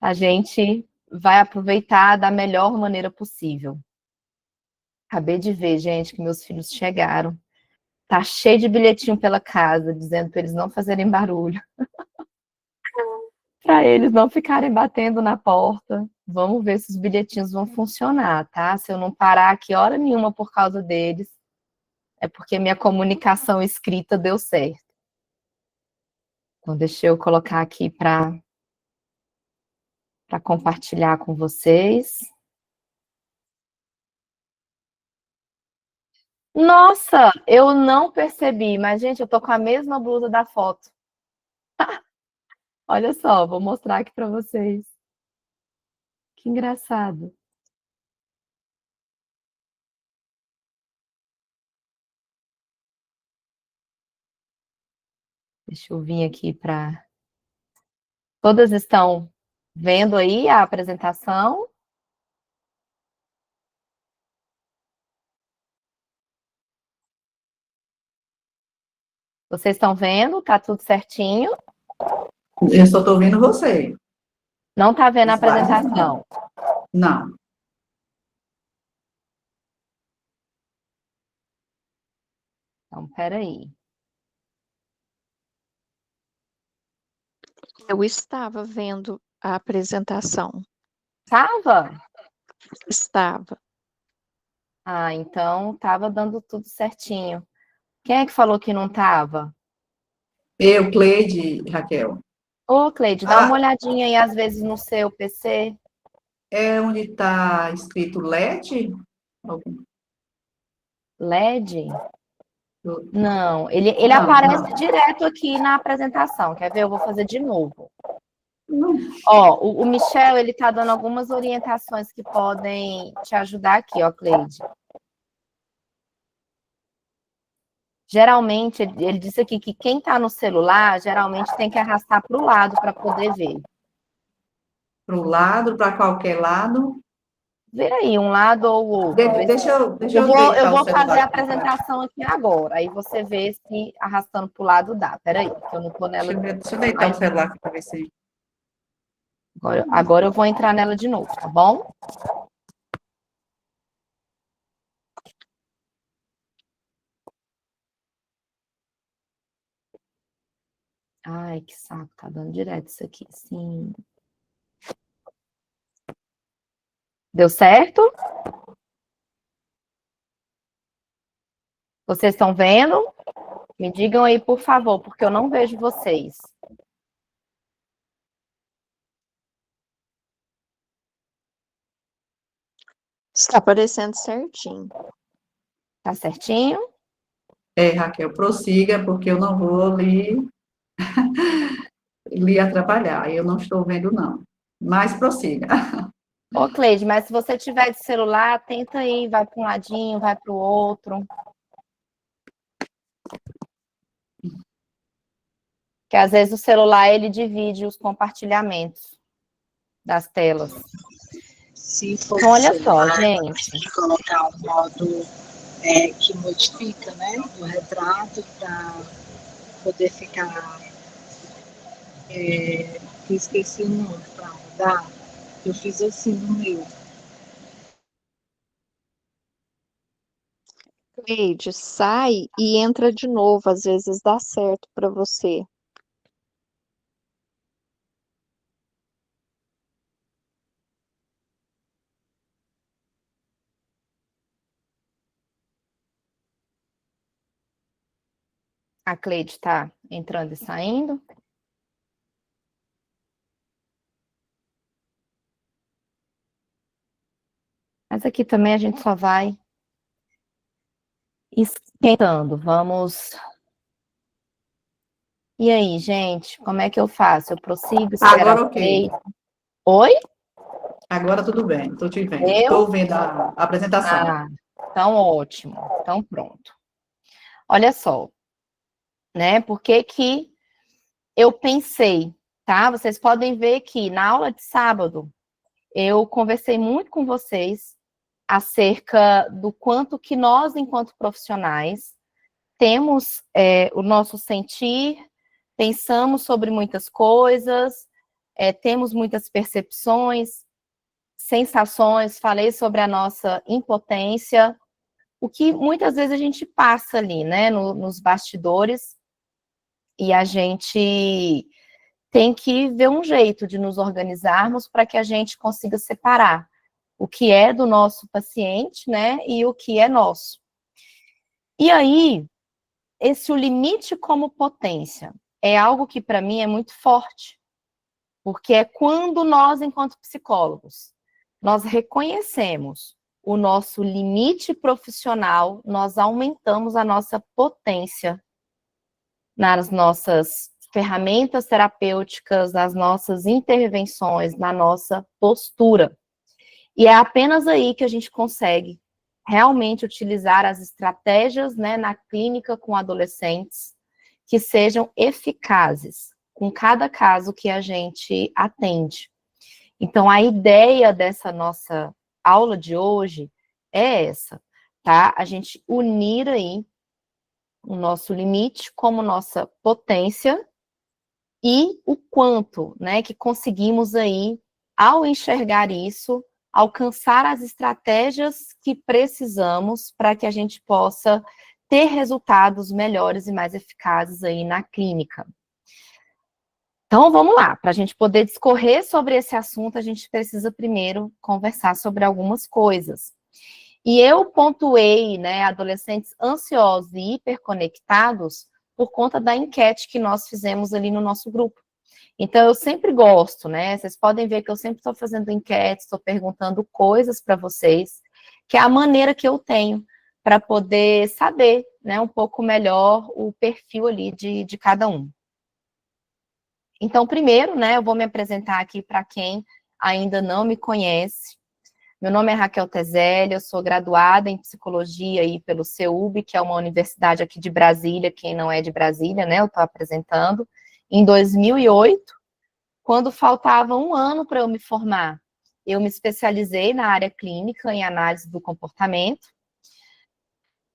A gente vai aproveitar da melhor maneira possível. Acabei de ver, gente, que meus filhos chegaram. Tá cheio de bilhetinho pela casa, dizendo para eles não fazerem barulho. Para eles não ficarem batendo na porta. Vamos ver se os bilhetinhos vão funcionar, tá? Se eu não parar aqui hora nenhuma por causa deles, é porque minha comunicação escrita deu certo. Então, deixa eu colocar aqui para compartilhar com vocês. Nossa, eu não percebi, mas, gente, eu tô com a mesma blusa da foto. Olha só, vou mostrar aqui para vocês. Que engraçado. Deixa eu vir aqui para... Todas estão vendo aí a apresentação? Vocês estão vendo? Tá tudo certinho? Eu só estou vendo você. Não tá vendo a apresentação? Não. Então, peraí. Eu estava vendo a apresentação. Tava? Estava. Ah, então tava dando tudo certinho. Quem é que falou que não tava? Eu, Cleide, Raquel. Ô, Cleide, dá uma olhadinha aí, às vezes, no seu PC. É onde está escrito LED? LED? Não, ele Não, aparece não. direto aqui na apresentação. Quer ver? Eu vou fazer de novo. Não. Ó, o Michel, ele tá dando algumas orientações que podem te ajudar aqui, ó, Cleide. Geralmente, ele disse aqui que quem tá no celular, geralmente tem que arrastar para o lado para poder ver. Para o lado, para qualquer lado. Vê aí, um lado ou o outro. Deixa eu Eu vou o fazer a celular. apresentação aqui agora. Aí você vê se arrastando para o lado dá. Peraí, que eu não tô nela. Deixa eu deitar o celular aqui para ver se... Agora eu vou entrar nela de novo, tá bom? Ai, que saco, tá dando direto isso aqui, sim. Deu certo? Vocês estão vendo? Me digam aí, por favor, porque eu não vejo vocês. Está aparecendo certinho. Tá certinho? Raquel, prossiga, porque eu não vou lhe atrapalhar. Eu não estou vendo, não. Mas prossiga. Ô, Cleide, mas se você tiver de celular, tenta aí, vai para um ladinho, vai para o outro. Que às vezes o celular, ele divide os compartilhamentos das telas. Se for então, olha só, gente. Tem que colocar um modo que modifica, né, o retrato para poder ficar... esqueci o nome para mudar. Eu fiz assim no meu. Cleide, sai e entra de novo, às vezes dá certo para você. A Cleide está entrando e saindo. Mas aqui também a gente só vai esquentando. Vamos... E aí, gente, como é que eu faço? Eu prossigo? Agora, ok. Oi? Agora tudo bem, estou te vendo. Eu? Estou vendo a apresentação. Ah, então ótimo. Então pronto. Olha só, né? Por que que eu pensei, tá? Vocês podem ver que na aula de sábado eu conversei muito com vocês acerca do quanto que nós, enquanto profissionais, temos o nosso sentir, pensamos sobre muitas coisas, temos muitas percepções, sensações, falei sobre a nossa impotência, o que muitas vezes a gente passa ali, né, nos bastidores, e a gente tem que ver um jeito de nos organizarmos para que a gente consiga separar o que é do nosso paciente, né, e o que é nosso. E aí, o limite como potência é algo que para mim é muito forte, porque é quando nós, enquanto psicólogos, nós reconhecemos o nosso limite profissional, nós aumentamos a nossa potência nas nossas ferramentas terapêuticas, nas nossas intervenções, na nossa postura. E é apenas aí que a gente consegue realmente utilizar as estratégias, né, na clínica com adolescentes que sejam eficazes com cada caso que a gente atende. Então, a ideia dessa nossa aula de hoje é essa, tá? A gente unir aí o nosso limite como nossa potência e o quanto, né, que conseguimos aí, ao enxergar isso, alcançar as estratégias que precisamos para que a gente possa ter resultados melhores e mais eficazes aí na clínica. Então, vamos lá, para a gente poder discorrer sobre esse assunto, a gente precisa primeiro conversar sobre algumas coisas. E eu pontuei, né, adolescentes ansiosos e hiperconectados por conta da enquete que nós fizemos ali no nosso grupo. Então, eu sempre gosto, né, vocês podem ver que eu sempre estou fazendo enquetes, estou perguntando coisas para vocês, que é a maneira que eu tenho para poder saber, né, um pouco melhor o perfil ali de cada um. Então, primeiro, né, eu vou me apresentar aqui para quem ainda não me conhece. Meu nome é Raquel Tezelli, eu sou graduada em psicologia aí pelo CEUB, que é uma universidade aqui de Brasília, quem não é de Brasília, né, eu estou apresentando, em 2008, quando faltava um ano para eu me formar. Eu me especializei na área clínica, em análise do comportamento.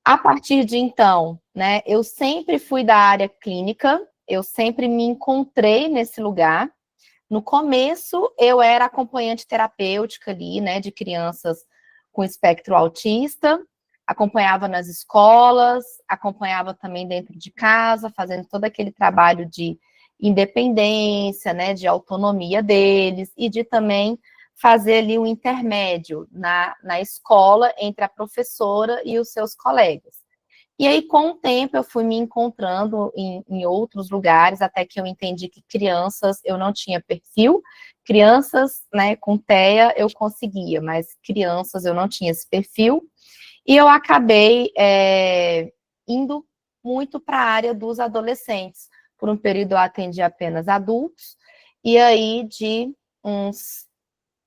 A partir de então, né, eu sempre fui da área clínica, eu sempre me encontrei nesse lugar. No começo, eu era acompanhante terapêutica ali, né, de crianças com espectro autista, acompanhava nas escolas, acompanhava também dentro de casa, fazendo todo aquele trabalho de independência, né, de autonomia deles, e de também fazer ali um intermédio na escola entre a professora e os seus colegas. E aí, com o tempo, eu fui me encontrando em outros lugares, até que eu entendi que crianças eu não tinha perfil. Crianças, né, com TEA eu conseguia, mas crianças eu não tinha esse perfil. E eu acabei indo muito para a área dos adolescentes. Por um período eu atendi apenas adultos, e aí de uns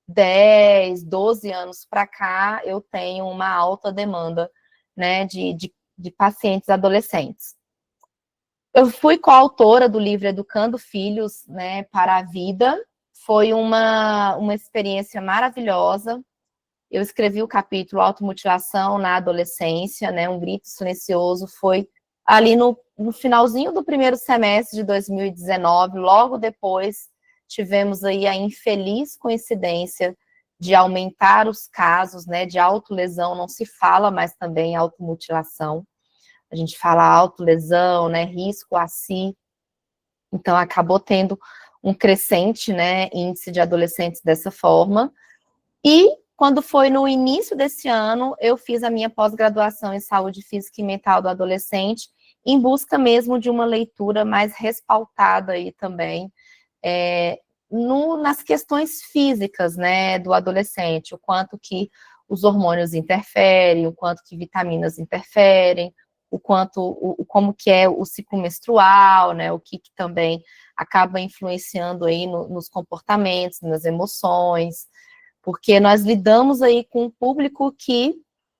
10, 12 anos para cá, eu tenho uma alta demanda, né, de pacientes adolescentes. Eu fui coautora do livro Educando Filhos, né, para a Vida. Foi uma experiência maravilhosa. Eu escrevi o capítulo Automutilação na Adolescência, né, um grito silencioso. Foi ali no finalzinho do primeiro semestre de 2019, logo depois tivemos aí a infeliz coincidência de aumentar os casos, né, de autolesão, não se fala mais também automutilação. A gente fala autolesão, né, risco a si. Então, acabou tendo um crescente, né, índice de adolescentes dessa forma. E, quando foi no início desse ano, eu fiz a minha pós-graduação em saúde física e mental do adolescente, em busca mesmo de uma leitura mais respaldada aí também, nas questões físicas, né, do adolescente, o quanto que os hormônios interferem, o quanto que vitaminas interferem, como que é o ciclo menstrual, né, o que também acaba influenciando aí nos comportamentos, nas emoções, porque nós lidamos aí com um público que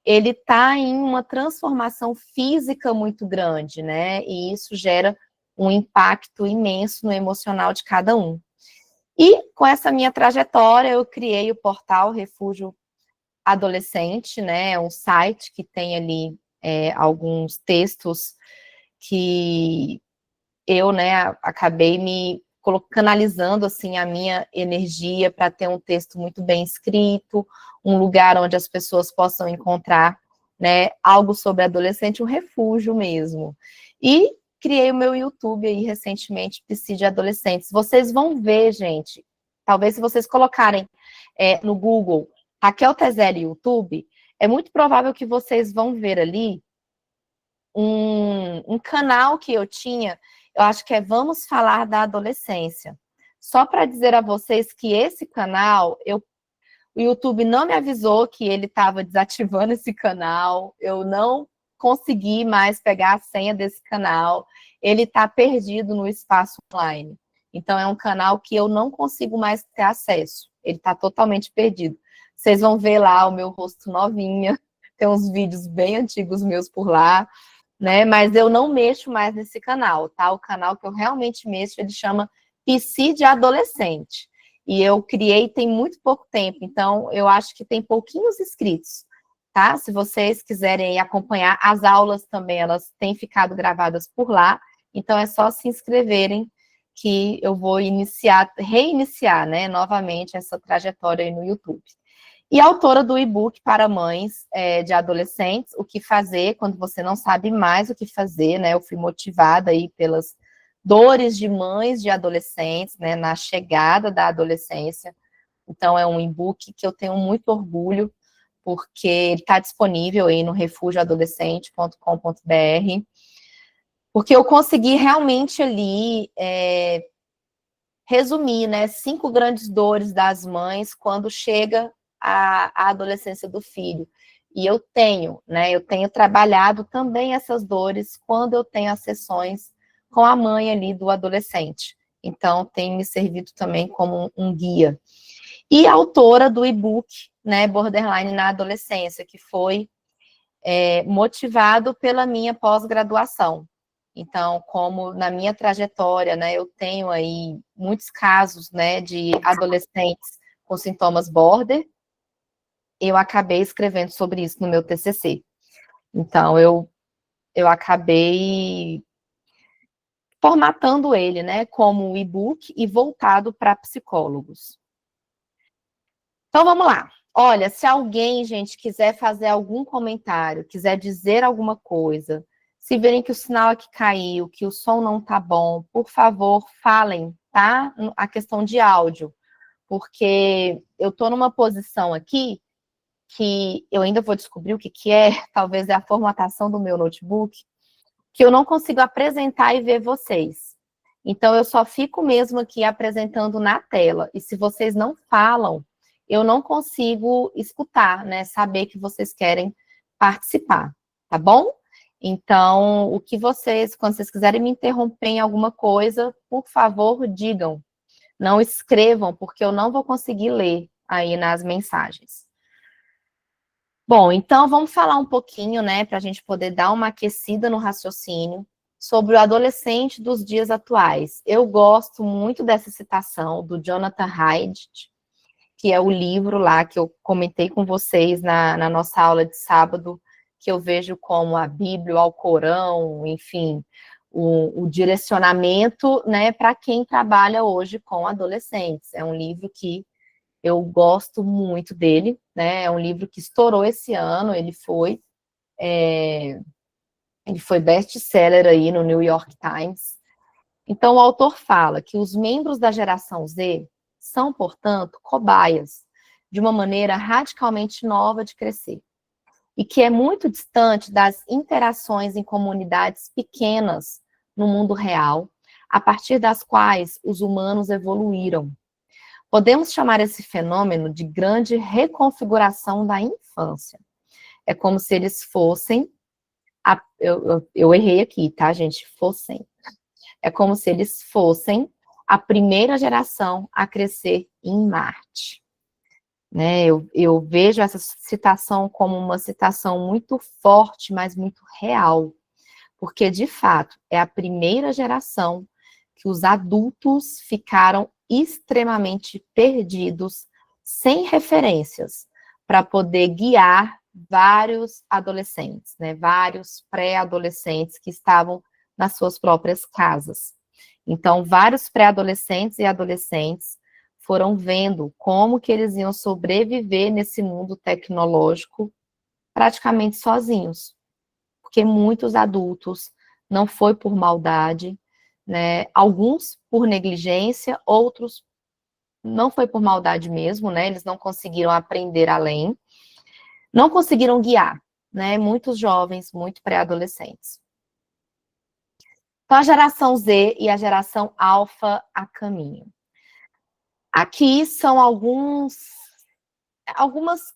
ele está em uma transformação física muito grande, né, e isso gera um impacto imenso no emocional de cada um. E com essa minha trajetória, eu criei o portal Refúgio Adolescente, né, um site que tem ali alguns textos que eu, né, acabei me canalizando assim a minha energia para ter um texto muito bem escrito, um lugar onde as pessoas possam encontrar, né, algo sobre adolescente, um refúgio mesmo. E criei o meu YouTube aí recentemente, Psi de Adolescentes. Vocês vão ver, gente, talvez se vocês colocarem no Google Raquel Tezelli YouTube, é muito provável que vocês vão ver ali um canal que eu tinha, eu acho que é Vamos Falar da Adolescência. Só para dizer a vocês que esse canal, o YouTube não me avisou que ele estava desativando esse canal, eu não consegui mais pegar a senha desse canal, ele está perdido no espaço online. Então, é um canal que eu não consigo mais ter acesso, ele está totalmente perdido. Vocês vão ver lá o meu rosto novinha, tem uns vídeos bem antigos meus por lá, né? Mas eu não mexo mais nesse canal, tá? O canal que eu realmente mexo, ele chama Psi de Adolescente. E eu criei tem muito pouco tempo, então eu acho que tem pouquinhos inscritos, tá? Se vocês quiserem acompanhar, as aulas também, elas têm ficado gravadas por lá, então é só se inscreverem que eu vou reiniciar, né, novamente essa trajetória aí no YouTube. E autora do e-book para mães de adolescentes, O que fazer quando você não sabe mais o que fazer, né? Eu fui motivada aí pelas dores de mães de adolescentes, né, na chegada da adolescência. Então, é um e-book que eu tenho muito orgulho, porque ele está disponível aí no refugioadolescente.com.br, porque eu consegui realmente ali resumir, né, 5 grandes dores das mães quando chega a adolescência do filho. E eu tenho trabalhado também essas dores quando eu tenho as sessões com a mãe ali do adolescente. Então, tem me servido também como um guia. E autora do e-book, né, Borderline na Adolescência, que foi motivado pela minha pós-graduação. Então, como na minha trajetória, né, eu tenho aí muitos casos, né, de adolescentes com sintomas border, eu acabei escrevendo sobre isso no meu TCC. Então, eu acabei formatando ele, né, como e-book e voltado para psicólogos. Então, vamos lá. Olha, se alguém, gente, quiser fazer algum comentário, quiser dizer alguma coisa, se verem que o sinal aqui caiu, que o som não tá bom, por favor, falem, tá? A questão de áudio, porque eu tô numa posição aqui que eu ainda vou descobrir o que é, talvez é a formatação do meu notebook, que eu não consigo apresentar e ver vocês. Então, eu só fico mesmo aqui apresentando na tela. E se vocês não falam, eu não consigo escutar, né? Saber que vocês querem participar, tá bom? Então, quando vocês quiserem me interromper em alguma coisa, por favor, digam. Não escrevam, porque eu não vou conseguir ler aí nas mensagens. Bom, então vamos falar um pouquinho, né, para a gente poder dar uma aquecida no raciocínio sobre o adolescente dos dias atuais. Eu gosto muito dessa citação do Jonathan Haidt, que é o livro lá que eu comentei com vocês na nossa aula de sábado, que eu vejo como a Bíblia, o Alcorão, enfim, o direcionamento, né, para quem trabalha hoje com adolescentes. É um livro que eu gosto muito dele, né? É um livro que estourou esse ano, ele foi best-seller aí no New York Times. Então, o autor fala que os membros da geração Z são, portanto, cobaias de uma maneira radicalmente nova de crescer, e que é muito distante das interações em comunidades pequenas no mundo real, a partir das quais os humanos evoluíram. Podemos chamar esse fenômeno de grande reconfiguração da infância. É como se eles fossem... eu errei aqui, tá, gente? Fossem. É como se eles fossem a primeira geração a crescer em Marte. Né? Eu vejo essa citação como uma citação muito forte, mas muito real. Porque, de fato, é a primeira geração que os adultos ficaram extremamente perdidos, sem referências, para poder guiar vários adolescentes, né, vários pré-adolescentes que estavam nas suas próprias casas. Então, vários pré-adolescentes e adolescentes foram vendo como que eles iam sobreviver nesse mundo tecnológico praticamente sozinhos, porque muitos adultos, não foi por maldade, né, alguns por negligência, outros não foi por maldade mesmo, né, eles não conseguiram aprender além, não conseguiram guiar, né, muitos jovens, muito pré-adolescentes. Então, a geração Z e a geração Alfa a caminho. Aqui são algumas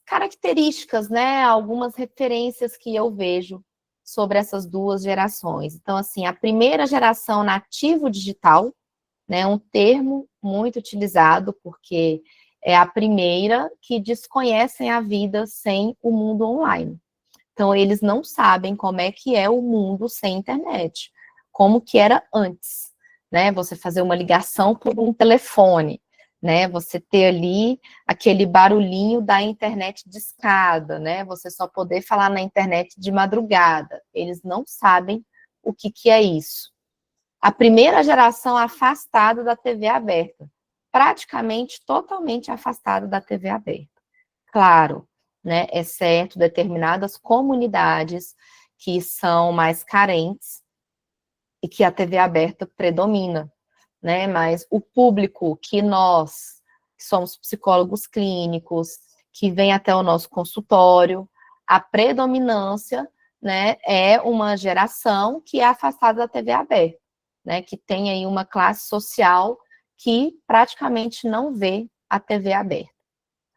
características, né, algumas referências que eu vejo sobre essas duas gerações. Então, assim, a primeira geração nativo digital, né, um termo muito utilizado, porque é a primeira que desconhecem a vida sem o mundo online. Então, eles não sabem como é que é o mundo sem internet, como que era antes, né? Você fazer uma ligação por um telefone, né? Você ter ali aquele barulhinho da internet discada, né? Você só poder falar na internet de madrugada. Eles não sabem o que que é isso. A primeira geração afastada da TV aberta, praticamente totalmente afastada da TV aberta. Claro, né, exceto determinadas comunidades que são mais carentes e que a TV aberta predomina, né, mas o público que nós, que somos psicólogos clínicos, que vem até o nosso consultório, a predominância, né, é uma geração que é afastada da TV aberta, né, que tem aí uma classe social que praticamente não vê a TV aberta.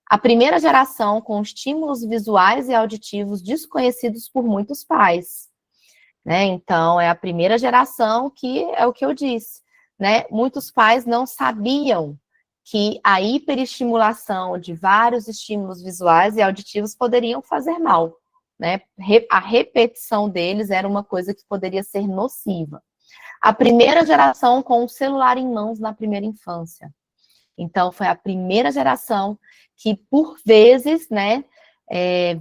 A primeira geração com estímulos visuais e auditivos desconhecidos por muitos pais, né? Então, é a primeira geração que é o que eu disse, né? Muitos pais não sabiam que a hiperestimulação de vários estímulos visuais e auditivos poderiam fazer mal, né? A repetição deles era uma coisa que poderia ser nociva. A primeira geração com o celular em mãos na primeira infância. Então, foi a primeira geração que, por vezes, né,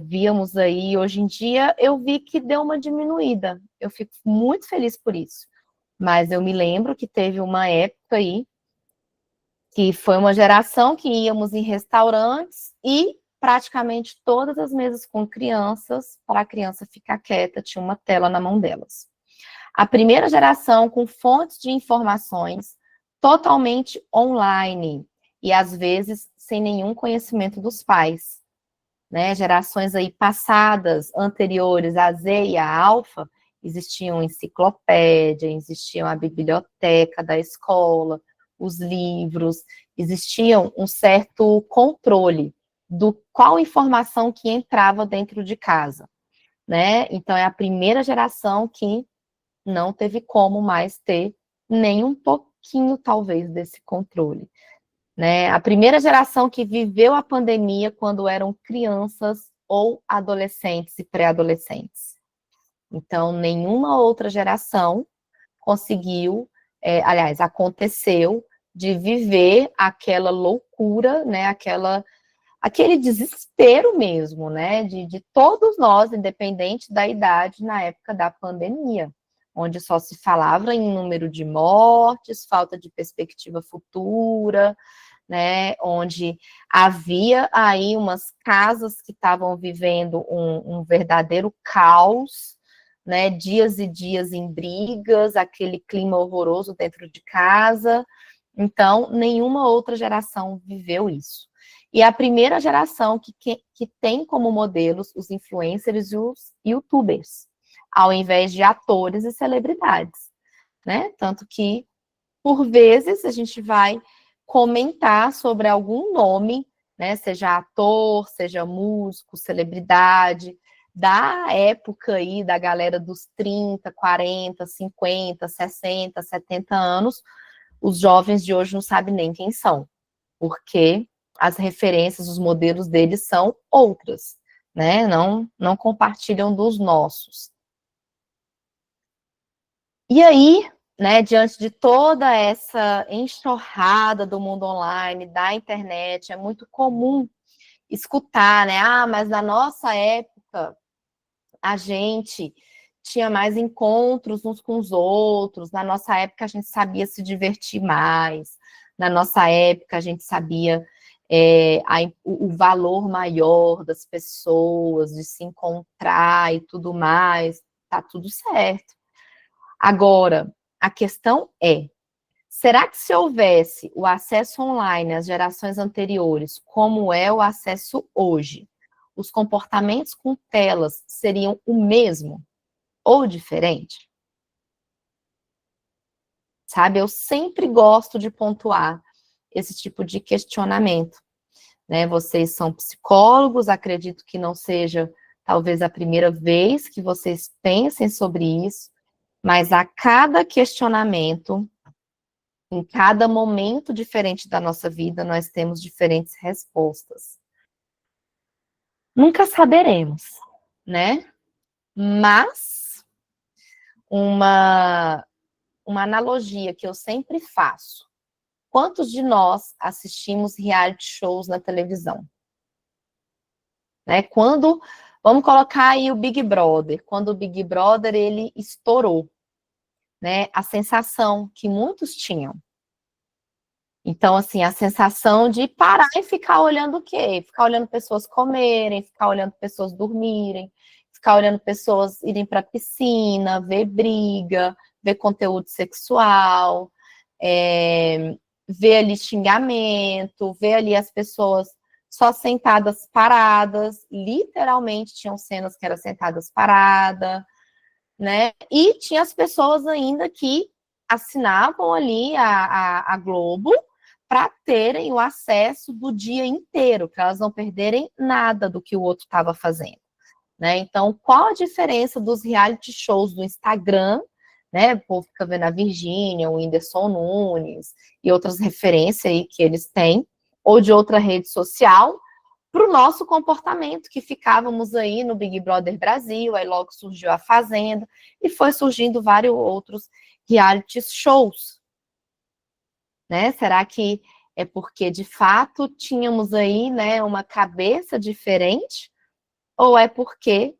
víamos aí, hoje em dia, eu vi que deu uma diminuída. Eu fico muito feliz por isso. Mas eu me lembro que teve uma época aí, que foi uma geração que íamos em restaurantes e praticamente todas as mesas com crianças, para a criança ficar quieta, tinha uma tela na mão delas. A primeira geração com fontes de informações totalmente online e, às vezes, sem nenhum conhecimento dos pais. Né? Gerações aí passadas, anteriores à Z e à Alfa, existiam enciclopédia, existiam a biblioteca da escola, os livros, existiam um certo controle do qual informação que entrava dentro de casa. Né? Então, é a primeira geração que não teve como mais ter nem um pouquinho, talvez, desse controle. Né? A primeira geração que viveu a pandemia quando eram crianças ou adolescentes e pré-adolescentes. Então, nenhuma outra geração conseguiu, aliás, aconteceu de viver aquela loucura, né? Aquele desespero mesmo, né? De todos nós, independente da idade, na época da pandemia, onde só se falava em número de mortes, falta de perspectiva futura, né, onde havia aí umas casas que estavam vivendo um verdadeiro caos, né, dias e dias em brigas, aquele clima horroroso dentro de casa. Então, nenhuma outra geração viveu isso. E a primeira geração que tem como modelos os influencers e os youtubers, ao invés de atores e celebridades, né? Tanto que, por vezes, a gente vai comentar sobre algum nome, né? Seja ator, seja músico, celebridade, da época aí, da galera dos 30, 40, 50, 60, 70 anos, os jovens de hoje não sabem nem quem são, porque as referências, os modelos deles são outras, né? Não compartilham dos nossos. E aí, né, diante de toda essa enxurrada do mundo online, da internet, é muito comum escutar, né? Ah, mas na nossa época, a gente tinha mais encontros uns com os outros. Na nossa época, a gente sabia se divertir mais. Na nossa época, a gente sabia o valor maior das pessoas, de se encontrar e tudo mais. Tá tudo certo. Agora, a questão é, será que se houvesse o acesso online às gerações anteriores, como é o acesso hoje, os comportamentos com telas seriam o mesmo ou diferente? Sabe, eu sempre gosto de pontuar esse tipo de questionamento, né? Vocês são psicólogos, acredito que não seja talvez a primeira vez que vocês pensem sobre isso, mas a cada questionamento, em cada momento diferente da nossa vida, nós temos diferentes respostas. Nunca saberemos, né? Mas uma analogia que eu sempre faço. Quantos de nós assistimos reality shows na televisão? Né? Vamos colocar aí o Big Brother. Quando o Big Brother, ele estourou, né? A sensação que muitos tinham. Então, assim, a sensação de parar e ficar olhando o quê? Ficar olhando pessoas comerem, ficar olhando pessoas dormirem, ficar olhando pessoas irem para a piscina, ver briga, ver conteúdo sexual, ver ali xingamento, ver ali as pessoas só sentadas paradas, literalmente tinham cenas que eram sentadas paradas, né? E tinha as pessoas ainda que assinavam ali a Globo para terem o acesso do dia inteiro, para elas não perderem nada do que o outro estava fazendo, né? Então, qual a diferença dos reality shows do Instagram, né? O povo fica vendo a Virgínia, o Whindersson Nunes e outras referências aí que eles têm, ou de outra rede social, para o nosso comportamento, que ficávamos aí no Big Brother Brasil, aí logo surgiu a Fazenda, e foi surgindo vários outros reality shows, né? Será que é porque, de fato, tínhamos aí, né, uma cabeça diferente? Ou é porque,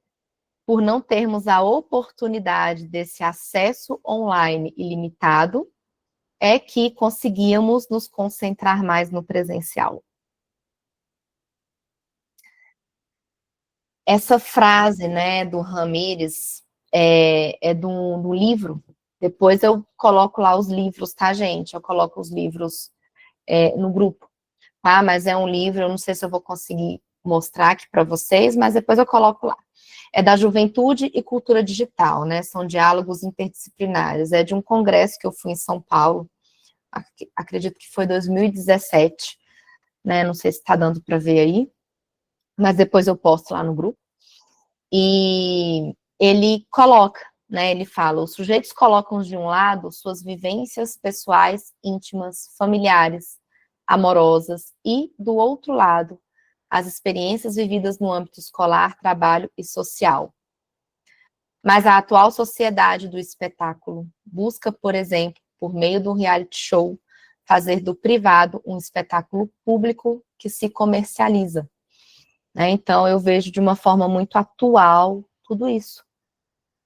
por não termos a oportunidade desse acesso online ilimitado, é que conseguíamos nos concentrar mais no presencial? Essa frase, né, do Ramírez, é do livro. Depois eu coloco lá os livros, tá, gente? Eu coloco os livros no grupo, tá? Mas é um livro, eu não sei se eu vou conseguir mostrar aqui para vocês, mas depois eu coloco lá. É da Juventude e Cultura Digital, né? São diálogos interdisciplinares. É de um congresso que eu fui em São Paulo, acredito que foi 2017, né? Não sei se está dando para ver aí, mas depois eu posto lá no grupo. E ele coloca, né? Ele fala: os sujeitos colocam de um lado suas vivências pessoais, íntimas, familiares, amorosas, e do outro lado, as experiências vividas no âmbito escolar, trabalho e social. Mas a atual sociedade do espetáculo busca, por exemplo, por meio do reality show, fazer do privado um espetáculo público que se comercializa, né? Então, eu vejo de uma forma muito atual tudo isso,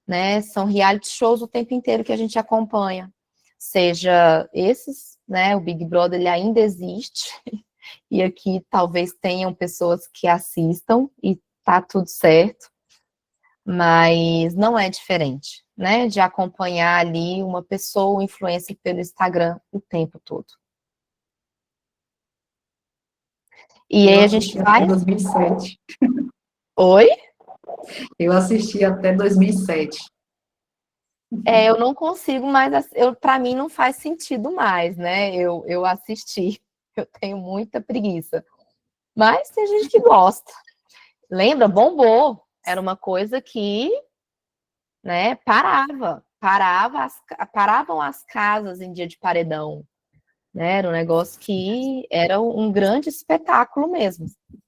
né? São reality shows o tempo inteiro que a gente acompanha, seja esses, né? O Big Brother, ele ainda existe, e aqui talvez tenham pessoas que assistam, e tá tudo certo, mas não é diferente, né? De acompanhar ali uma pessoa, um influencer pelo Instagram o tempo todo. E Eu aí a assisti gente até vai... 2007. Oi? Eu assisti até 2007. Eu não consigo mais, para mim não faz sentido mais, né? Eu assisti, eu tenho muita preguiça. Mas tem gente que gosta. Lembra? Bombou. Era uma coisa que, né, paravam as casas em dia de paredão, né? Era um negócio que era um grande espetáculo mesmo,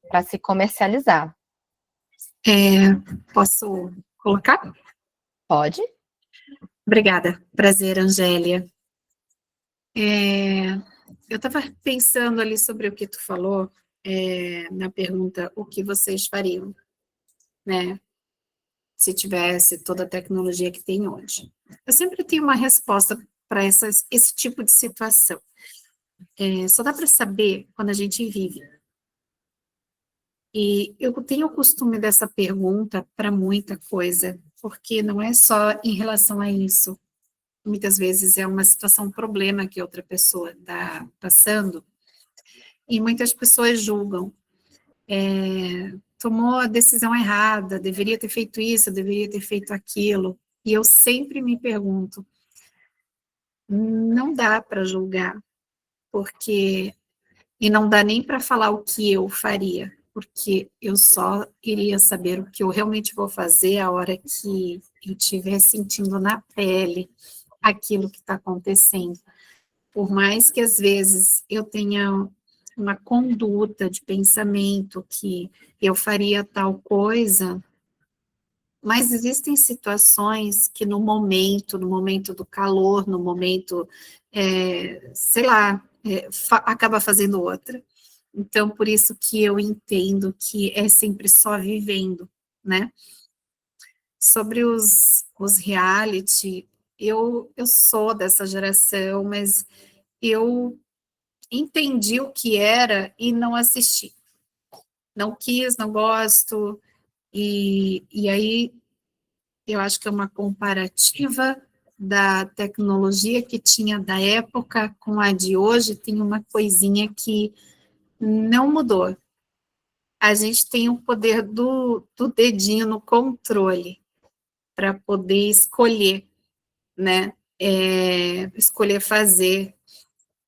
para se comercializar. Posso colocar? Pode? Obrigada. Prazer, Angélia. Eu estava pensando ali sobre o que tu falou, na pergunta, o que vocês fariam, né? se tivesse toda a tecnologia que tem hoje? Eu sempre tenho uma resposta para esse tipo de situação. Só dá para saber quando a gente vive. E eu tenho o costume dessa pergunta para muita coisa, porque não é só em relação a isso. Muitas vezes é uma situação, um problema que outra pessoa está passando, e muitas pessoas julgam. Tomou a decisão errada, deveria ter feito isso, deveria ter feito aquilo. E eu sempre me pergunto, não dá para julgar, porque e não dá nem para falar o que eu faria, porque eu só iria saber o que eu realmente vou fazer a hora que eu estiver sentindo na pele aquilo que está acontecendo. Por mais que às vezes eu tenha uma conduta de pensamento que eu faria tal coisa, mas existem situações que no momento do calor, no momento, sei lá, acaba fazendo outra. Então, por isso que eu entendo que é sempre só vivendo, né? Sobre os reality, eu sou dessa geração, mas eu entendi o que era e não assisti. Não quis, não gosto, e aí eu acho que é uma comparativa da tecnologia que tinha da época com a de hoje, tem uma coisinha que não mudou. A gente tem o poder do dedinho no controle para poder escolher, né? Escolher fazer.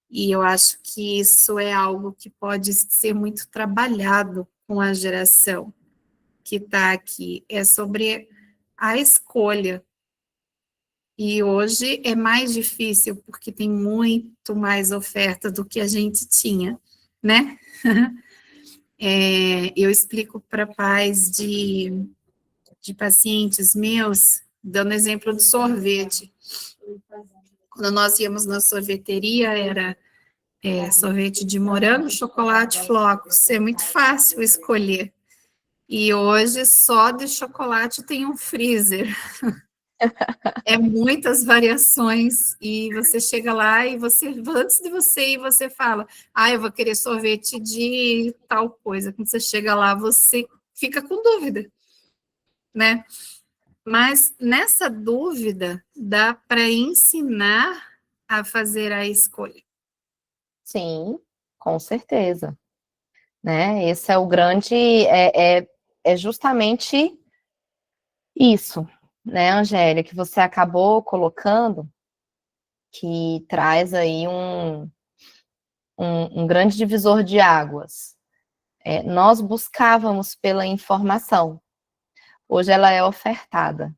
E eu acho que isso é algo que pode ser muito trabalhado com a geração que está aqui. É sobre a escolha. E hoje é mais difícil, porque tem muito mais oferta do que a gente tinha, né? Eu explico para pais de pacientes meus, dando exemplo do sorvete. Quando nós íamos na sorveteria, era sorvete de morango, chocolate, flocos. É muito fácil escolher. E hoje, só de chocolate tem um freezer. É muitas variações, e você chega lá e você, antes de você ir, você fala, eu vou querer sorvete de tal coisa. Quando você chega lá, você fica com dúvida, né? Mas nessa dúvida, dá para ensinar a fazer a escolha. Sim, com certeza. Né? Esse é o grande, é justamente isso, né, Angélia, que você acabou colocando, que traz aí um grande divisor de águas. Nós buscávamos pela informação, hoje ela é ofertada,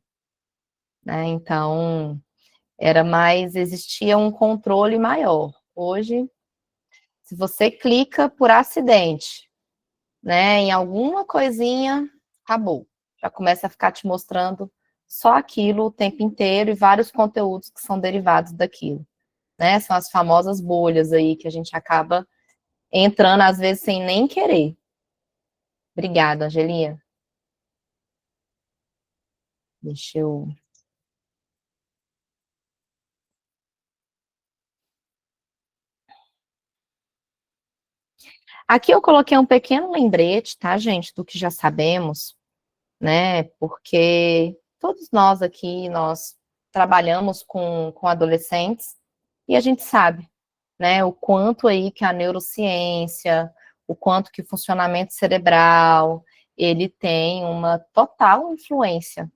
né? Então, existia um controle maior. Hoje, se você clica por acidente, né, em alguma coisinha, acabou. Já começa a ficar te mostrando só aquilo o tempo inteiro e vários conteúdos que são derivados daquilo, né? São as famosas bolhas aí que a gente acaba entrando, às vezes, sem nem querer. Obrigada, Angelinha. Deixa eu... Aqui eu coloquei um pequeno lembrete, tá, gente, do que já sabemos, né? Porque todos nós aqui, nós trabalhamos com adolescentes e a gente sabe, né, o quanto aí que a neurociência, o quanto que o funcionamento cerebral, ele tem uma total influência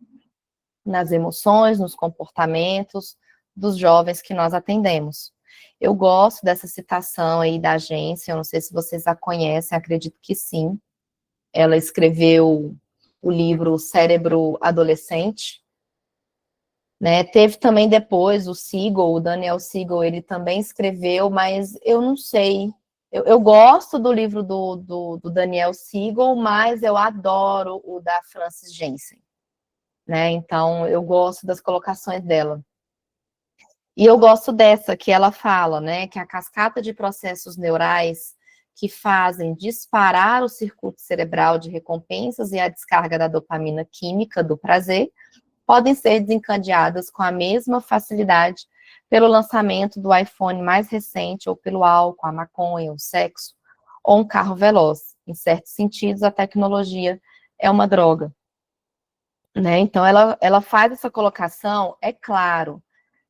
nas emoções, nos comportamentos dos jovens que nós atendemos. Eu gosto dessa citação aí da agência, eu não sei se vocês a conhecem, acredito que sim. Ela escreveu o livro Cérebro Adolescente, né? Teve também depois o Siegel, o Daniel Siegel, ele também escreveu, mas eu não sei. Eu gosto do livro do Daniel Siegel, mas eu adoro o da Frances Jensen, né? Então, eu gosto das colocações dela. E eu gosto dessa, que ela fala, né? Que a cascata de processos neurais que fazem disparar o circuito cerebral de recompensas e a descarga da dopamina química do prazer, podem ser desencadeadas com a mesma facilidade pelo lançamento do iPhone mais recente, ou pelo álcool, a maconha, o sexo, ou um carro veloz. Em certos sentidos, a tecnologia é uma droga. Né? Então, ela faz essa colocação, é claro,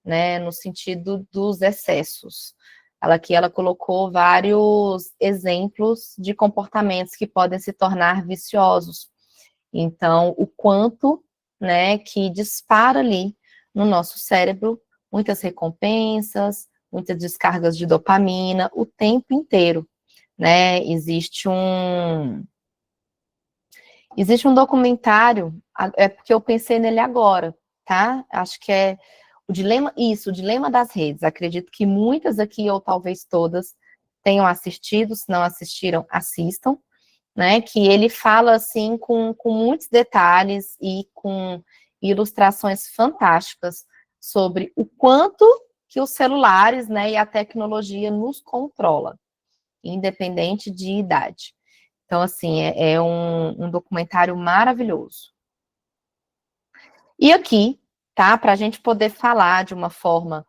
né, no sentido dos excessos. Ela colocou vários exemplos de comportamentos que podem se tornar viciosos. Então, o quanto, né, que dispara ali no nosso cérebro muitas recompensas, muitas descargas de dopamina o tempo inteiro, né? Existe um documentário, é porque eu pensei nele agora, tá? Acho que é o dilema das redes. Acredito que muitas aqui, ou talvez todas, tenham assistido, se não assistiram, assistam, né? Que ele fala, assim, com muitos detalhes e com ilustrações fantásticas sobre o quanto que os celulares, né, e a tecnologia nos controla, independente de idade. Então, assim, é um documentário maravilhoso. E aqui, tá, para a gente poder falar de uma forma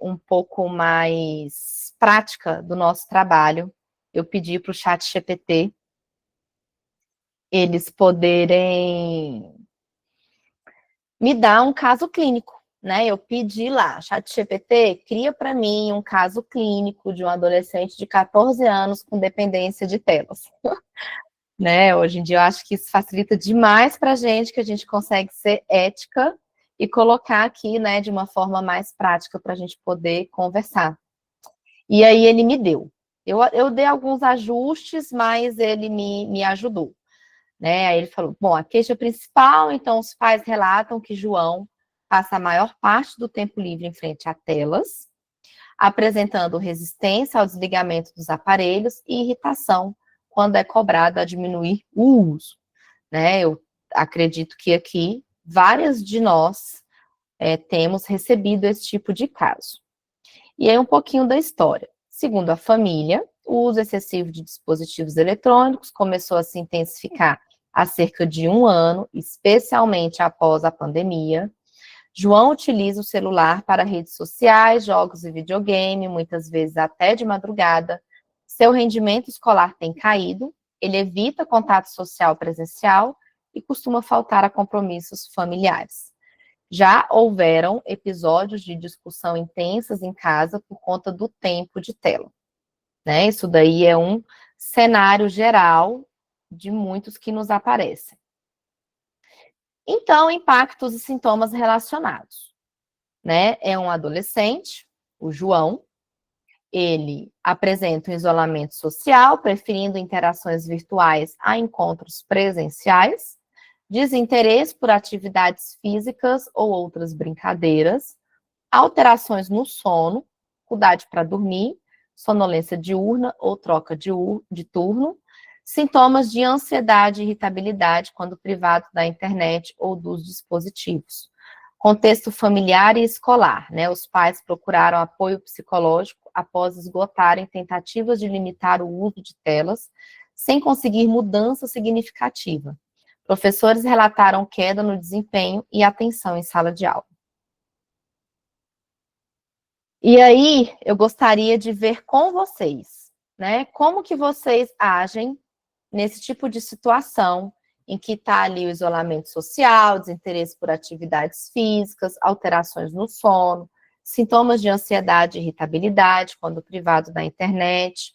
um pouco mais prática do nosso trabalho, eu pedi para o ChatGPT eles poderem me dar um caso clínico, né? Eu pedi lá, ChatGPT, cria para mim um caso clínico de um adolescente de 14 anos com dependência de telas. Né? Hoje em dia eu acho que isso facilita demais para a gente, que a gente consegue ser ética e colocar aqui, né, de uma forma mais prática para a gente poder conversar. E aí ele me deu. Eu dei alguns ajustes, mas ele me ajudou. Né? Aí ele falou, bom, a queixa principal, então os pais relatam que João passa a maior parte do tempo livre em frente a telas, apresentando resistência ao desligamento dos aparelhos e irritação quando é cobrado a diminuir o uso. Né? Eu acredito que aqui várias de nós temos recebido esse tipo de caso. E aí um pouquinho da história. Segundo a família, o uso excessivo de dispositivos eletrônicos começou a se intensificar há cerca de 1 ano, especialmente após a pandemia. João utiliza o celular para redes sociais, jogos e videogame, muitas vezes até de madrugada. Seu rendimento escolar tem caído, ele evita contato social presencial e costuma faltar a compromissos familiares. Já houveram episódios de discussão intensas em casa por conta do tempo de tela. Né? Isso daí é um cenário geral de muitos que nos aparecem. Então, impactos e sintomas relacionados. Né? É um adolescente, o João, ele apresenta um isolamento social, preferindo interações virtuais a encontros presenciais, desinteresse por atividades físicas ou outras brincadeiras, alterações no sono, dificuldade para dormir, sonolência diurna ou troca de turno, sintomas de ansiedade e irritabilidade quando privado da internet ou dos dispositivos. Contexto familiar e escolar, né? Os pais procuraram apoio psicológico após esgotarem tentativas de limitar o uso de telas, sem conseguir mudança significativa. Professores relataram queda no desempenho e atenção em sala de aula. E aí, eu gostaria de ver com vocês, né? Como que vocês agem nesse tipo de situação em que está ali o isolamento social, desinteresse por atividades físicas, alterações no sono, sintomas de ansiedade e irritabilidade quando privado da internet.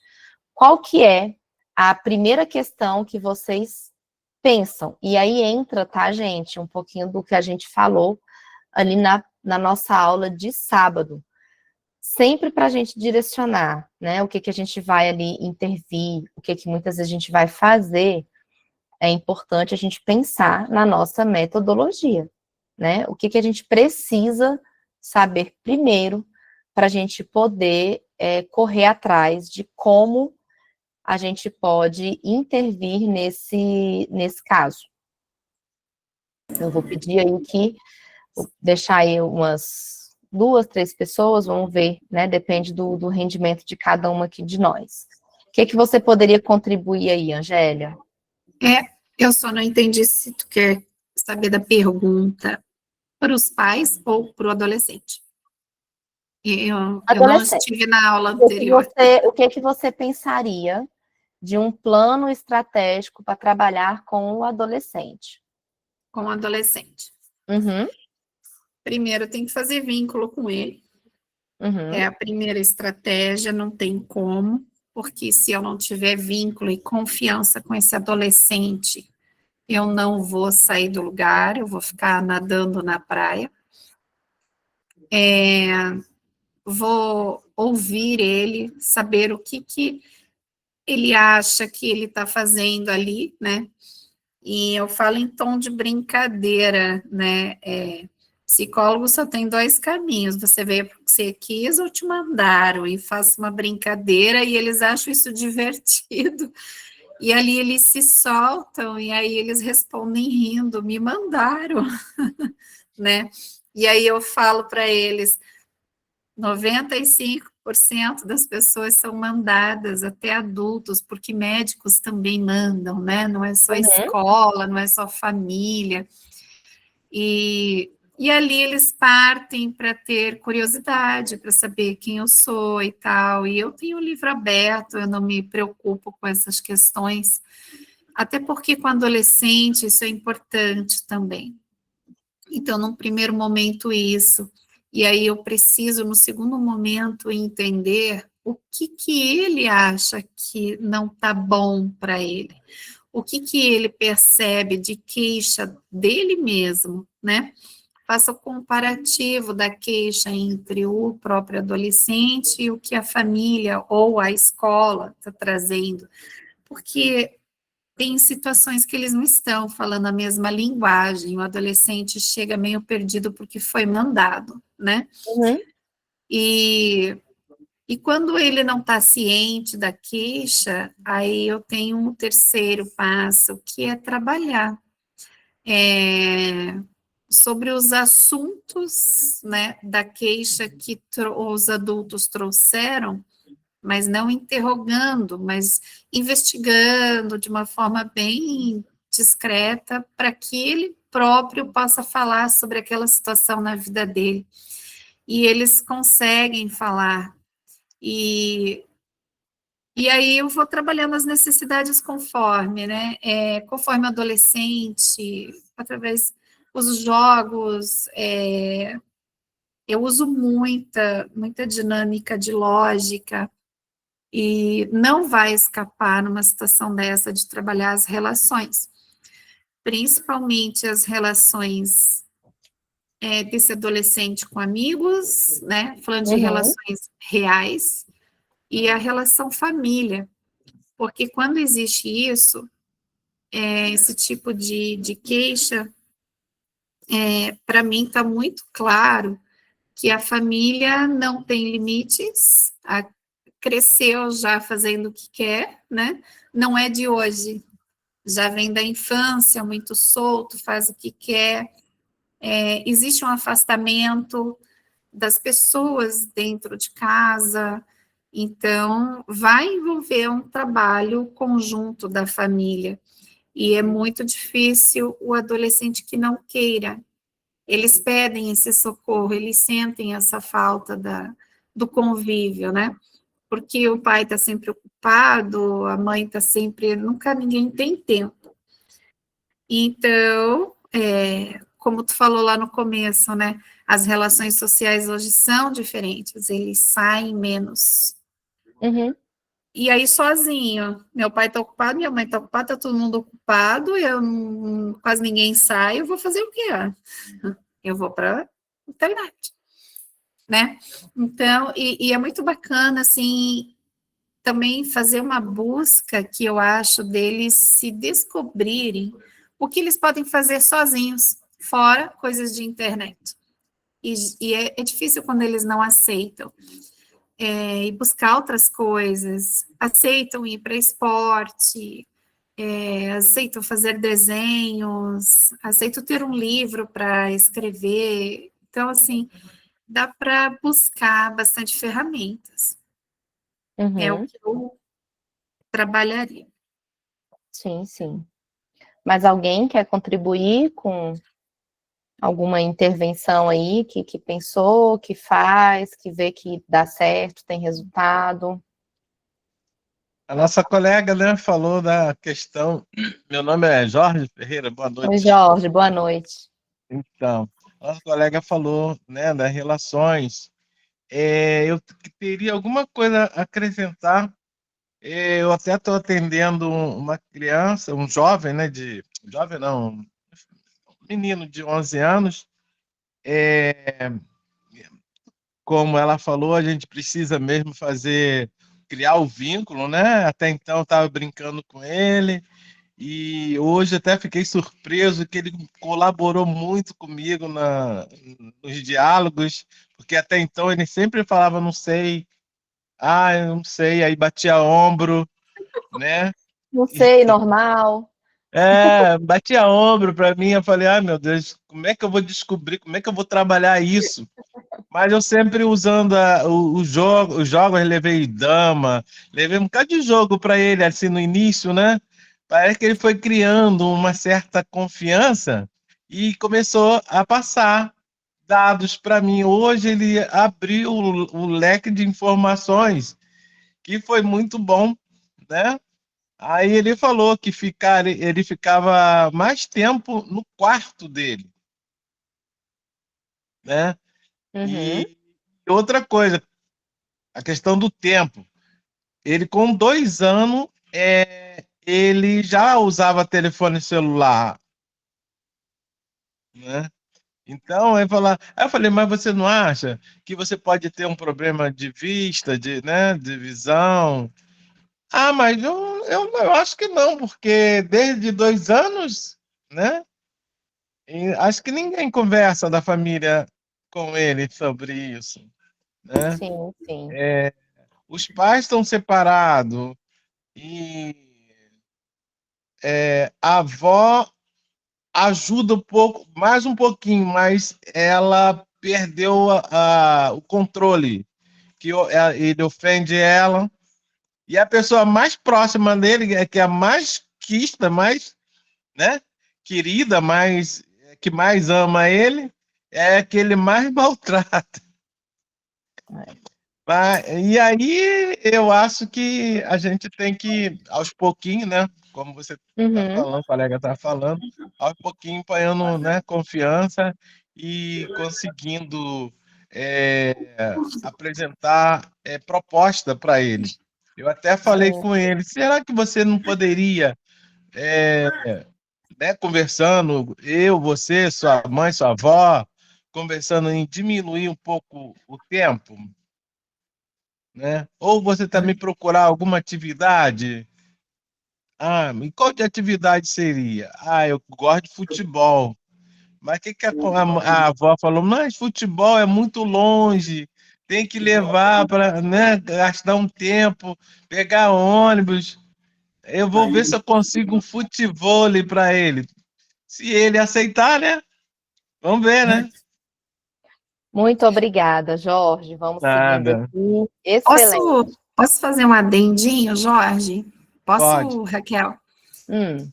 Qual que é a primeira questão que vocês pensam? E aí entra, tá, gente, um pouquinho do que a gente falou ali na nossa aula de sábado. Sempre para a gente direcionar, né, o que a gente vai ali intervir, o que muitas vezes a gente vai fazer, é importante a gente pensar na nossa metodologia, né, o que a gente precisa saber primeiro para a gente poder correr atrás de como a gente pode intervir nesse caso. Eu vou pedir aí vou deixar aí umas 2, 3 pessoas, vamos ver, né, depende do rendimento de cada uma aqui de nós. que você poderia contribuir aí, Angélia? Eu só não entendi se tu quer saber da pergunta para os pais ou para o adolescente. Eu não Adolescente. estive na aula anterior. O que você pensaria de um plano estratégico para trabalhar com o adolescente? Com o adolescente. Uhum, Primeiro, tem que fazer vínculo com ele. uhum, É a primeira estratégia, não tem como, porque se eu não tiver vínculo e confiança com esse adolescente, eu não vou sair do lugar, eu vou ficar nadando na praia. Vou ouvir ele, saber o que ele acha que ele está fazendo ali, né? E eu falo em tom de brincadeira, né? Psicólogo só tem dois caminhos: você veio porque você quis ou te mandaram, e faço uma brincadeira e eles acham isso divertido. E ali eles se soltam e aí eles respondem rindo, me mandaram, né? E aí eu falo para eles, 95% das pessoas são mandadas, até adultos, porque médicos também mandam, né? Não é só uhum, escola, não é só família. E ali eles partem para ter curiosidade, para saber quem eu sou e tal. E eu tenho o livro aberto, eu não me preocupo com essas questões, até porque com adolescente isso é importante também. Então, num primeiro momento, isso. E aí eu preciso, no segundo momento, entender o que ele acha que não está bom para ele. O que ele percebe de queixa dele mesmo, né? Faça o comparativo da queixa entre o próprio adolescente e o que a família ou a escola está trazendo. Porque tem situações que eles não estão falando a mesma linguagem, o adolescente chega meio perdido porque foi mandado, né? uhum, E quando ele não está ciente da queixa, aí eu tenho um terceiro passo, que é trabalhar sobre os assuntos, né, da queixa que os adultos trouxeram, mas não interrogando, mas investigando de uma forma bem discreta, para que ele próprio possa falar sobre aquela situação na vida dele. E eles conseguem falar. E aí eu vou trabalhando as necessidades conforme, né? Conforme adolescente, através dos jogos, eu uso muita dinâmica de lógica, e não vai escapar numa situação dessa de trabalhar as relações, principalmente as relações desse adolescente com amigos, né? Falando de uhum, relações reais, e a relação família, porque quando existe isso, esse tipo de queixa, para mim está muito claro que a família não tem limites, cresceu já fazendo o que quer, né? Não é de hoje, já vem da infância, muito solto, faz o que quer. Existe um afastamento das pessoas dentro de casa, então vai envolver um trabalho conjunto da família. E é muito difícil o adolescente que não queira. Eles pedem esse socorro, eles sentem essa falta do convívio, né? Porque o pai está sempre ocupado, a mãe está sempre, nunca ninguém tem tempo. Então, como tu falou lá no começo, né? As relações sociais hoje são diferentes, eles saem menos. uhum. E aí, sozinho, meu pai está ocupado, minha mãe está ocupada, está todo mundo ocupado, quase ninguém sai, eu vou fazer o quê? Eu vou para a internet, né? Então, e é muito bacana, assim, também fazer uma busca que eu acho deles se descobrirem o que eles podem fazer sozinhos, fora coisas de internet. E é difícil quando eles não aceitam. E buscar outras coisas, aceitam ir para esporte, aceitam fazer desenhos, aceitam ter um livro para escrever. Então, assim, dá para buscar bastante ferramentas. É o Uhum. que eu trabalharia. Sim, sim. Mas alguém quer contribuir com alguma intervenção aí que pensou, que faz, que vê que dá certo, tem resultado? A nossa colega, né, falou da questão. Meu nome é Jorge Ferreira, boa Oi, noite. Jorge, boa noite. Então, a nossa colega falou, né, das relações. Eu teria alguma coisa a acrescentar. Eu até estou atendendo uma criança, um jovem, né, jovem não, um menino de 11 anos. Como ela falou, a gente precisa mesmo criar o vínculo, né? Até então eu estava brincando com ele, e hoje até fiquei surpreso que ele colaborou muito comigo nos diálogos, porque até então ele sempre falava, não sei, eu não sei, aí batia ombro, né? Não sei, normal. Batia ombro para mim, eu falei, ai meu Deus, como é que eu vou descobrir, como é que eu vou trabalhar isso? Mas eu sempre usando os jogos, levei dama, levei um bocado de jogo para ele, assim, no início, né? Parece que ele foi criando uma certa confiança e começou a passar dados para mim. Hoje ele abriu o leque de informações, que foi muito bom, né? Aí ele falou que ele ficava mais tempo no quarto dele, né? Uhum, E outra coisa, a questão do tempo. Ele, com 2 anos, ele já usava telefone celular, né? Então, aí eu falei, mas você não acha que você pode ter um problema de vista, né, de visão? Mas eu acho que não, porque desde 2 anos, né? E acho que ninguém conversa da família com ele sobre isso, né? sim, sim. Os pais estão separados e a avó ajuda um pouco, mais um pouquinho, mas ela perdeu o controle, ele ofende ela, e a pessoa mais próxima dele, que é a mais quista, mais, né, querida, que mais ama ele, é a que ele mais maltrata. E aí eu acho que a gente tem que, aos pouquinhos, né? Como você está Uhum, falando, o colega está falando, aos pouquinhos ganhando, né, confiança e conseguindo apresentar proposta para ele. Eu até falei sim. com ele, será que você não poderia, né, conversando, eu, você, sua mãe, sua avó, conversando em diminuir um pouco o tempo? Né? Ou você também procurar alguma atividade. E qual de atividade seria? Eu gosto de futebol. Mas o que a avó falou? Mas futebol é muito longe, tem que levar para, né, gastar um tempo, pegar ônibus. Eu vou ver se eu consigo um futevôlei para ele. Se ele aceitar, né? Vamos ver, né? Muito obrigada, Jorge. Vamos seguindo Nada. aqui. Excelente. Posso fazer um adendinho, Jorge? Pode. Posso, Raquel? Hum,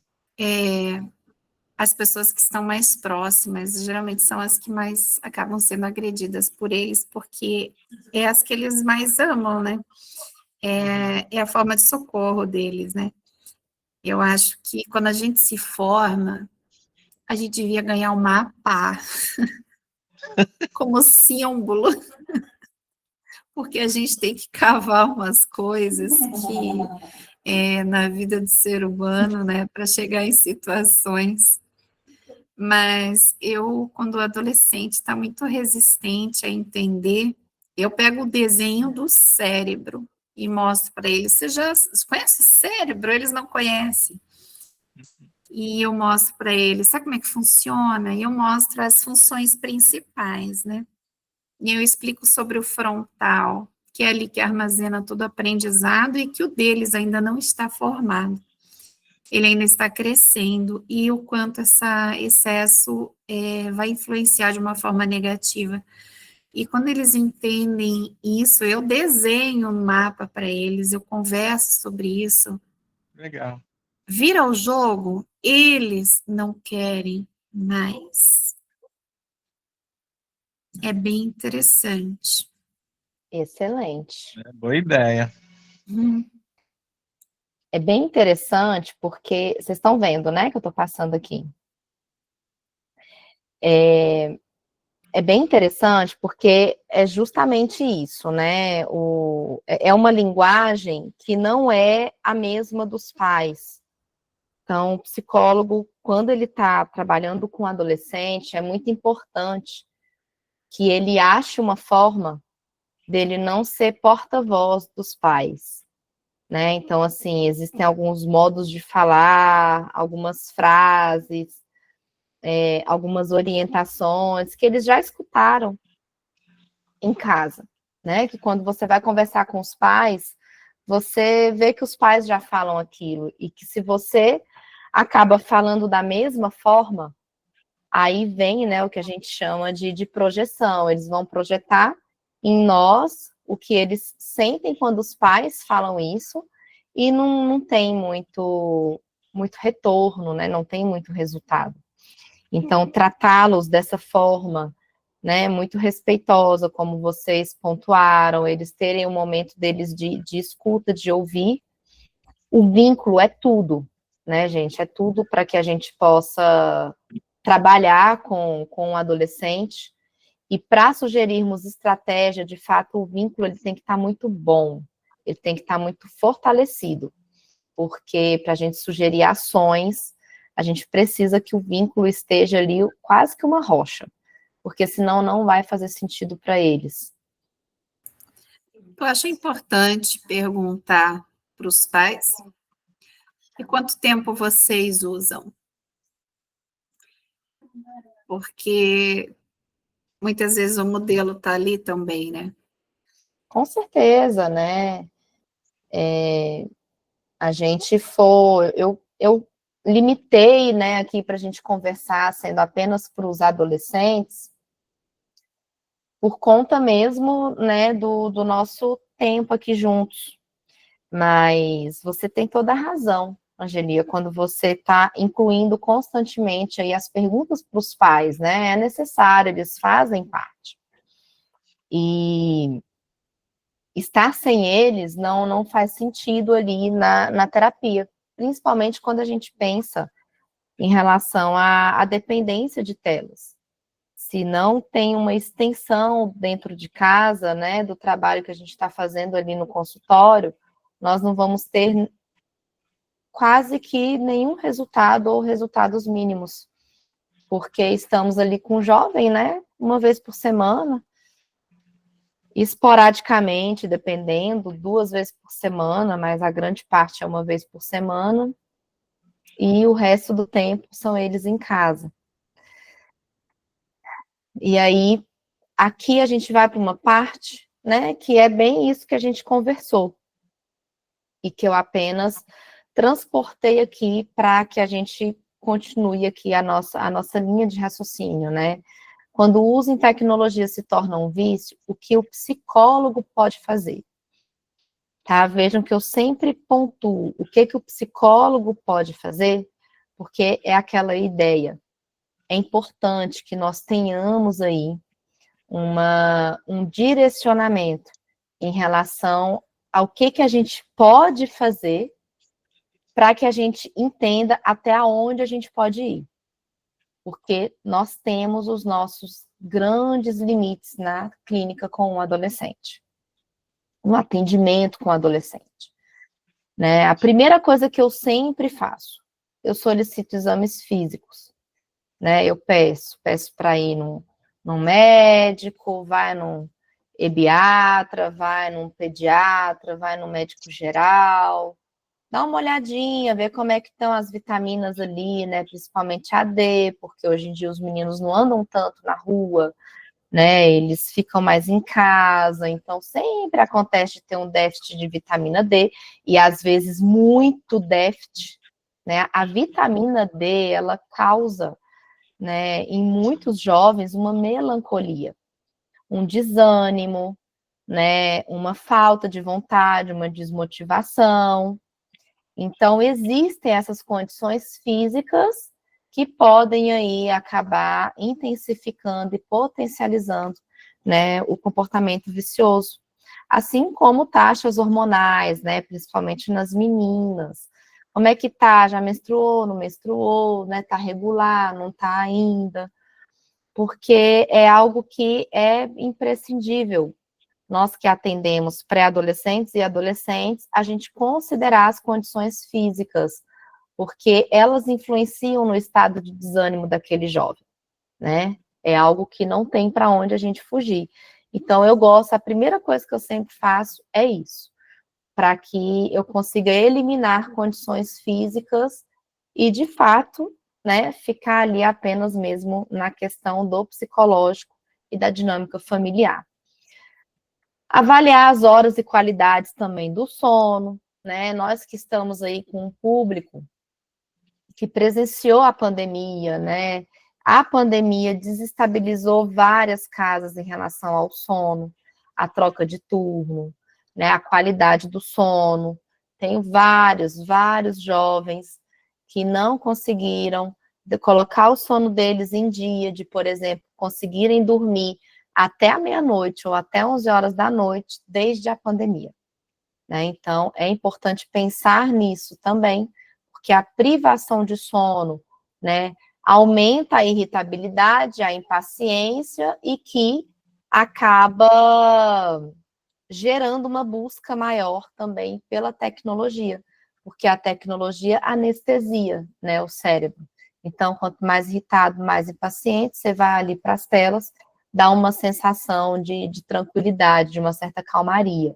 As pessoas que estão mais próximas, geralmente são as que mais acabam sendo agredidas por eles, porque é as que eles mais amam, né? É a forma de socorro deles, né? Eu acho que quando a gente se forma, a gente devia ganhar uma APA como símbolo, porque a gente tem que cavar umas coisas que na vida do ser humano, né, para chegar em situações. Mas eu, quando adolescente, está muito resistente a entender, eu pego o desenho do cérebro e mostro para eles. Você já conhece o cérebro? Eles não conhecem. E eu mostro para eles, sabe como é que funciona? E eu mostro as funções principais, né? E eu explico sobre o frontal, que é ali que armazena todo o aprendizado e que o deles ainda não está formado. Ele ainda está crescendo e o quanto esse excesso vai influenciar de uma forma negativa. E quando eles entendem isso, eu desenho um mapa para eles, eu converso sobre isso, Legal. Vira o jogo, eles não querem mais. É bem interessante. Excelente. Boa ideia. É bem interessante porque vocês estão vendo, né, que eu estou passando aqui. É bem interessante porque é justamente isso, né? É uma linguagem que não é a mesma dos pais. Então, o psicólogo, quando ele está trabalhando com adolescente, é muito importante que ele ache uma forma dele não ser porta-voz dos pais, né? Então, assim, existem alguns modos de falar, algumas frases, algumas orientações que eles já escutaram em casa, né? Que quando você vai conversar com os pais, você vê que os pais já falam aquilo e que se você acaba falando da mesma forma, aí vem, né, o que a gente chama de projeção. Eles vão projetar em nós o que eles sentem quando os pais falam isso e não tem muito retorno, né? Não tem muito resultado. Então, tratá-los dessa forma, né, muito respeitosa, como vocês pontuaram, eles terem um momento deles de escuta, de ouvir. O vínculo é tudo, né, gente? É tudo para que a gente possa trabalhar com o adolescente. E para sugerirmos estratégia, de fato, o vínculo ele tem que estar muito bom, ele tem que estar muito fortalecido, porque para a gente sugerir ações, a gente precisa que o vínculo esteja ali quase que uma rocha, porque senão não vai fazer sentido para eles. Eu acho importante perguntar para os pais e quanto tempo vocês usam. Porque muitas vezes o modelo está ali também, né? Com certeza, né? A gente for... Eu limitei, né, aqui para a gente conversar, sendo apenas para os adolescentes, por conta mesmo, né, do nosso tempo aqui juntos. Mas você tem toda a razão, Angelia, quando você está incluindo constantemente aí as perguntas para os pais, né? É necessário, eles fazem parte. E estar sem eles não faz sentido ali na terapia, principalmente quando a gente pensa em relação à dependência de telas. Se não tem uma extensão dentro de casa, né, do trabalho que a gente está fazendo ali no consultório, nós não vamos ter quase que nenhum resultado ou resultados mínimos, porque estamos ali com o jovem, né, uma vez por semana, esporadicamente, dependendo, 2 vezes por semana, mas a grande parte é uma vez por semana, e o resto do tempo são eles em casa. E aí, aqui a gente vai para uma parte, né, que é bem isso que a gente conversou, e que eu apenas transportei aqui para que a gente continue aqui a nossa linha de raciocínio, né? Quando o uso em tecnologia se torna um vício, o que o psicólogo pode fazer? Tá? Vejam que eu sempre pontuo o que o psicólogo pode fazer, porque é aquela ideia. É importante que nós tenhamos aí um direcionamento em relação ao que a gente pode fazer para que a gente entenda até onde a gente pode ir. Porque nós temos os nossos grandes limites na clínica com o adolescente, no atendimento com o adolescente. Né? A primeira coisa que eu sempre faço, eu solicito exames físicos. Né? Eu peço para ir num médico, vai num ebiatra, vai num pediatra, vai no médico geral, dá uma olhadinha, ver como é que estão as vitaminas ali, né, principalmente a D, porque hoje em dia os meninos não andam tanto na rua, né, eles ficam mais em casa, então sempre acontece de ter um déficit de vitamina D, e às vezes muito déficit, né, a vitamina D, ela causa, né, em muitos jovens uma melancolia, um desânimo, né, uma falta de vontade, uma desmotivação. Então, existem essas condições físicas que podem aí acabar intensificando e potencializando, né, o comportamento vicioso. Assim como taxas hormonais, né, principalmente nas meninas. Como é que tá? Já menstruou, não menstruou, né? Tá regular, não tá ainda? Porque é algo que é imprescindível. Nós que atendemos pré-adolescentes e adolescentes, a gente considerar as condições físicas, porque elas influenciam no estado de desânimo daquele jovem, né? É algo que não tem para onde a gente fugir. Então, eu gosto, a primeira coisa que eu sempre faço é isso, para que eu consiga eliminar condições físicas e, de fato, né, ficar ali apenas mesmo na questão do psicológico e da dinâmica familiar. Avaliar as horas e qualidades também do sono, né? Nós que estamos aí com um público que presenciou a pandemia, né? A pandemia desestabilizou várias casas em relação ao sono, a troca de turno, né? A qualidade do sono. Tenho vários jovens que não conseguiram colocar o sono deles em dia, de, por exemplo, conseguirem dormir até a meia-noite ou até 11 horas da noite, desde a pandemia, né? Então, é importante pensar nisso também, porque a privação de sono, né, aumenta a irritabilidade, a impaciência e que acaba gerando uma busca maior também pela tecnologia, porque a tecnologia anestesia, né, o cérebro. Então, quanto mais irritado, mais impaciente, você vai ali para as telas, dá uma sensação de tranquilidade, de uma certa calmaria.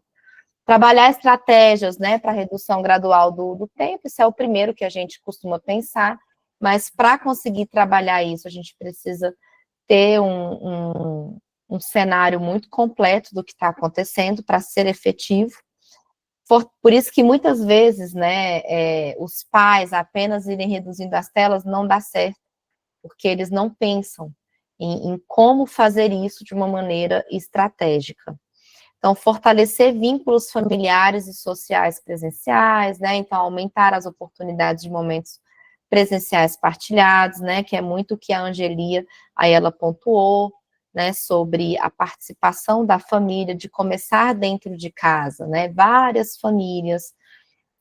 Trabalhar estratégias, né, para redução gradual do tempo, isso é o primeiro que a gente costuma pensar, mas para conseguir trabalhar isso, a gente precisa ter um cenário muito completo do que está acontecendo para ser efetivo. Por isso que muitas vezes, né, os pais apenas irem reduzindo as telas não dá certo, porque eles não pensam em como fazer isso de uma maneira estratégica. Então, fortalecer vínculos familiares e sociais presenciais, né? Então, aumentar as oportunidades de momentos presenciais partilhados, né? Que é muito o que a Angelia, aí ela pontuou, né? Sobre a participação da família, de começar dentro de casa, né? Várias famílias,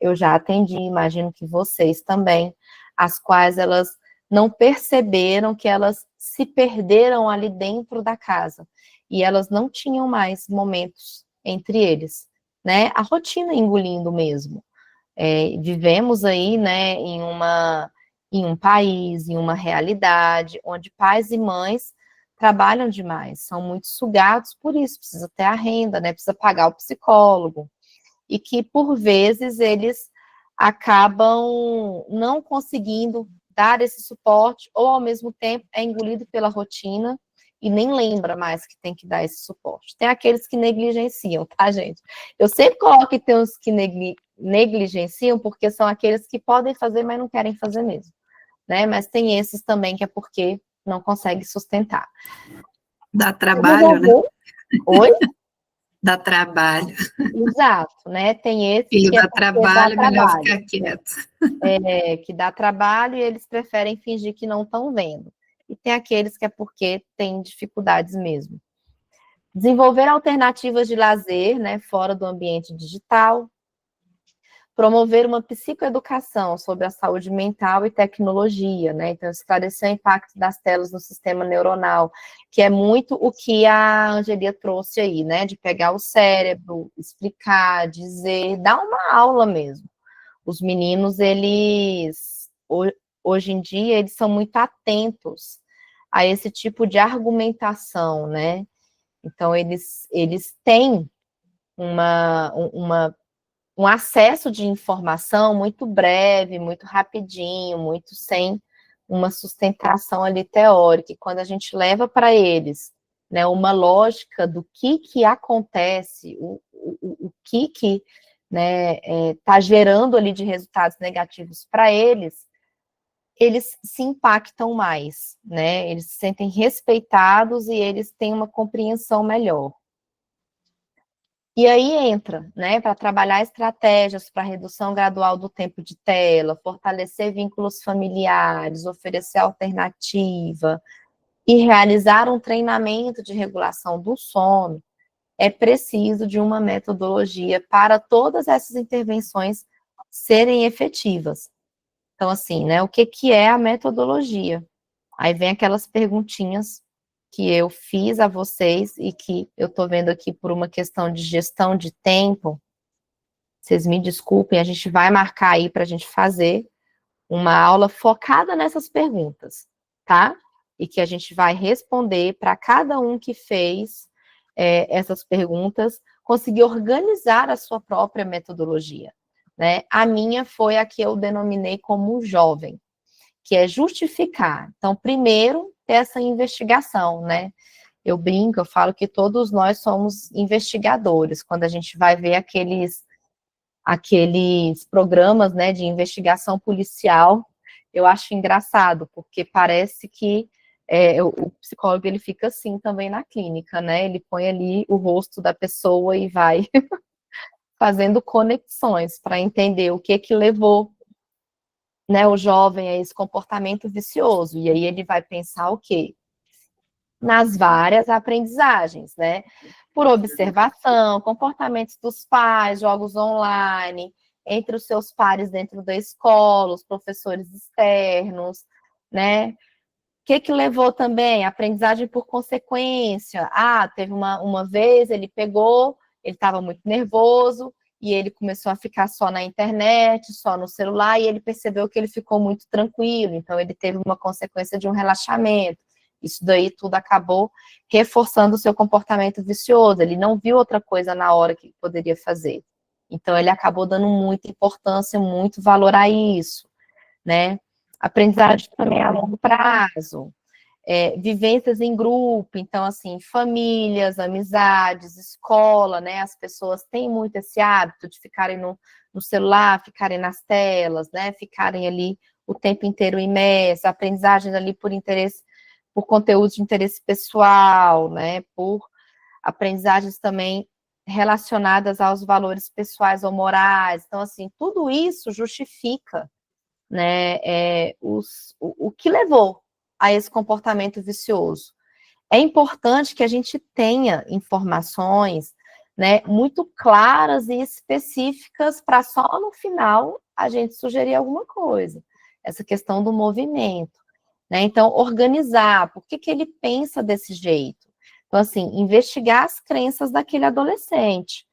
eu já atendi, imagino que vocês também, as quais elas não perceberam que elas se perderam ali dentro da casa e elas não tinham mais momentos entre eles, né? A rotina engolindo mesmo. Vivemos aí, né, em um país, em uma realidade onde pais e mães trabalham demais, são muito sugados por isso, precisa ter a renda, né? Precisa pagar o psicólogo e que por vezes eles acabam não conseguindo dar esse suporte, ou ao mesmo tempo é engolido pela rotina e nem lembra mais que tem que dar esse suporte. Tem aqueles que negligenciam, tá, gente? Eu sempre coloco que tem uns que negligenciam, porque são aqueles que podem fazer, mas não querem fazer mesmo, né? Mas tem esses também que é porque não consegue sustentar. Dá trabalho, né? Oi? Dá trabalho. Exato, né? Tem esse Filho que é dá porque dá trabalho, é melhor trabalho. ficar quieto. Que dá trabalho e eles preferem fingir que não estão vendo. E tem aqueles que é porque têm dificuldades mesmo. Desenvolver alternativas de lazer, né, fora do ambiente digital. Promover uma psicoeducação sobre a saúde mental e tecnologia, né? Então, esclarecer o impacto das telas no sistema neuronal, que é muito o que a Angelia trouxe aí, né? De pegar o cérebro, explicar, dizer, dar uma aula mesmo. Os meninos, eles, hoje em dia, eles são muito atentos a esse tipo de argumentação, né? Então, eles têm um acesso de informação muito breve, muito rapidinho, muito sem uma sustentação ali teórica. E quando a gente leva para eles, né, uma lógica do que acontece, o que né, tá gerando ali de resultados negativos para eles se impactam mais, né? Eles se sentem respeitados e eles têm uma compreensão melhor. E aí entra, né, para trabalhar estratégias para redução gradual do tempo de tela, fortalecer vínculos familiares, oferecer alternativa e realizar um treinamento de regulação do sono, é preciso de uma metodologia para todas essas intervenções serem efetivas. Então, assim, né, o que é a metodologia? Aí vem aquelas perguntinhas que eu fiz a vocês e que eu estou vendo aqui por uma questão de gestão de tempo. Vocês me desculpem, a gente vai marcar aí para a gente fazer uma aula focada nessas perguntas, tá? E que a gente vai responder para cada um que fez essas perguntas, conseguir organizar a sua própria metodologia, né? A minha foi a que eu denominei como jovem, que é justificar. Então, primeiro, ter essa investigação, né? Eu brinco, eu falo que todos nós somos investigadores, quando a gente vai ver aqueles programas, né, de investigação policial, eu acho engraçado, porque parece que o psicólogo, ele fica assim também na clínica, né? Ele põe ali o rosto da pessoa e vai fazendo conexões para entender o que levou, né, o jovem a esse comportamento vicioso. E aí ele vai pensar o quê? Nas várias aprendizagens, né? Por observação, comportamentos dos pais, jogos online, entre os seus pares dentro da escola, os professores externos, né? O que levou também? Aprendizagem por consequência. Ah, teve uma vez, ele estava muito nervoso, e ele começou a ficar só na internet, só no celular, e ele percebeu que ele ficou muito tranquilo, então ele teve uma consequência de um relaxamento. Isso daí tudo acabou reforçando o seu comportamento vicioso, ele não viu outra coisa na hora que poderia fazer. Então ele acabou dando muita importância, muito valor a isso, né? Aprendizagem também a longo prazo, vivências em grupo, então, assim, famílias, amizades, escola, né, as pessoas têm muito esse hábito de ficarem no celular, ficarem nas telas, né, ficarem ali o tempo inteiro imersos, aprendizagens ali por interesse, por conteúdos de interesse pessoal, né, por aprendizagens também relacionadas aos valores pessoais ou morais, então, assim, tudo isso justifica, né, o que levou a esse comportamento vicioso. É importante que a gente tenha informações, né, muito claras e específicas para só no final a gente sugerir alguma coisa. Essa questão do movimento, né? Então, organizar, por que ele pensa desse jeito? Então, assim, investigar as crenças daquele adolescente.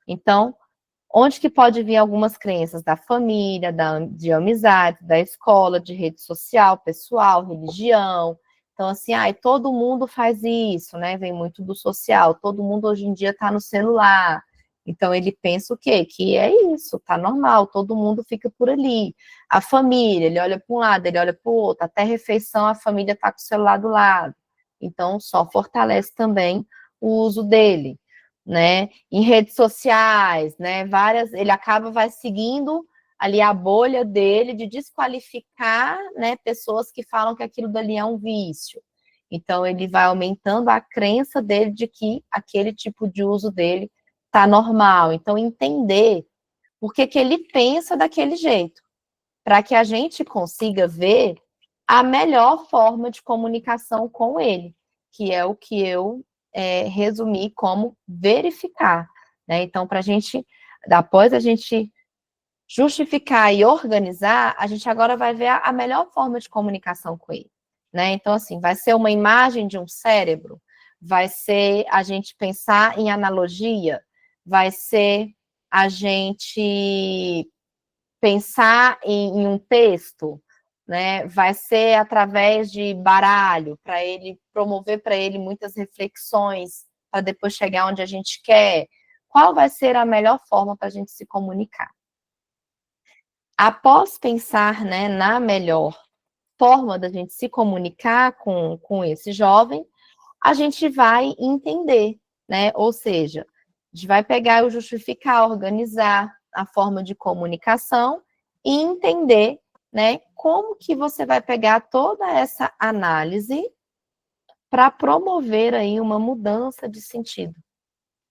Então, onde que pode vir algumas crenças da família, de amizade, da escola, de rede social, pessoal, religião. Então, assim, todo mundo faz isso, né? Vem muito do social, todo mundo hoje em dia está no celular. Então, ele pensa o quê? Que é isso, tá normal, todo mundo fica por ali. A família, ele olha para um lado, ele olha para o outro, até refeição a família está com o celular do lado. Então, só fortalece também o uso dele, né? Em redes sociais, né? Ele vai seguindo ali a bolha dele de desqualificar, né, pessoas que falam que aquilo dali é um vício. Então, ele vai aumentando a crença dele de que aquele tipo de uso dele tá normal. Então, entender por que ele pensa daquele jeito, para que a gente consiga ver a melhor forma de comunicação com ele, que é o que eu resumi como verificar, né? Então, após a gente justificar e organizar, a gente agora vai ver a melhor forma de comunicação com ele, né? Então, assim, vai ser uma imagem de um cérebro, vai ser a gente pensar em analogia, vai ser a gente pensar em um texto, né? Vai ser através de baralho, para ele promover para ele muitas reflexões, para depois chegar onde a gente quer. Qual vai ser a melhor forma para a gente se comunicar? Após pensar, né, na melhor forma da gente se comunicar com esse jovem, a gente vai entender, né? Ou seja, a gente vai pegar o justificar, organizar a forma de comunicação e entender, né, como que você vai pegar toda essa análise para promover aí uma mudança de sentido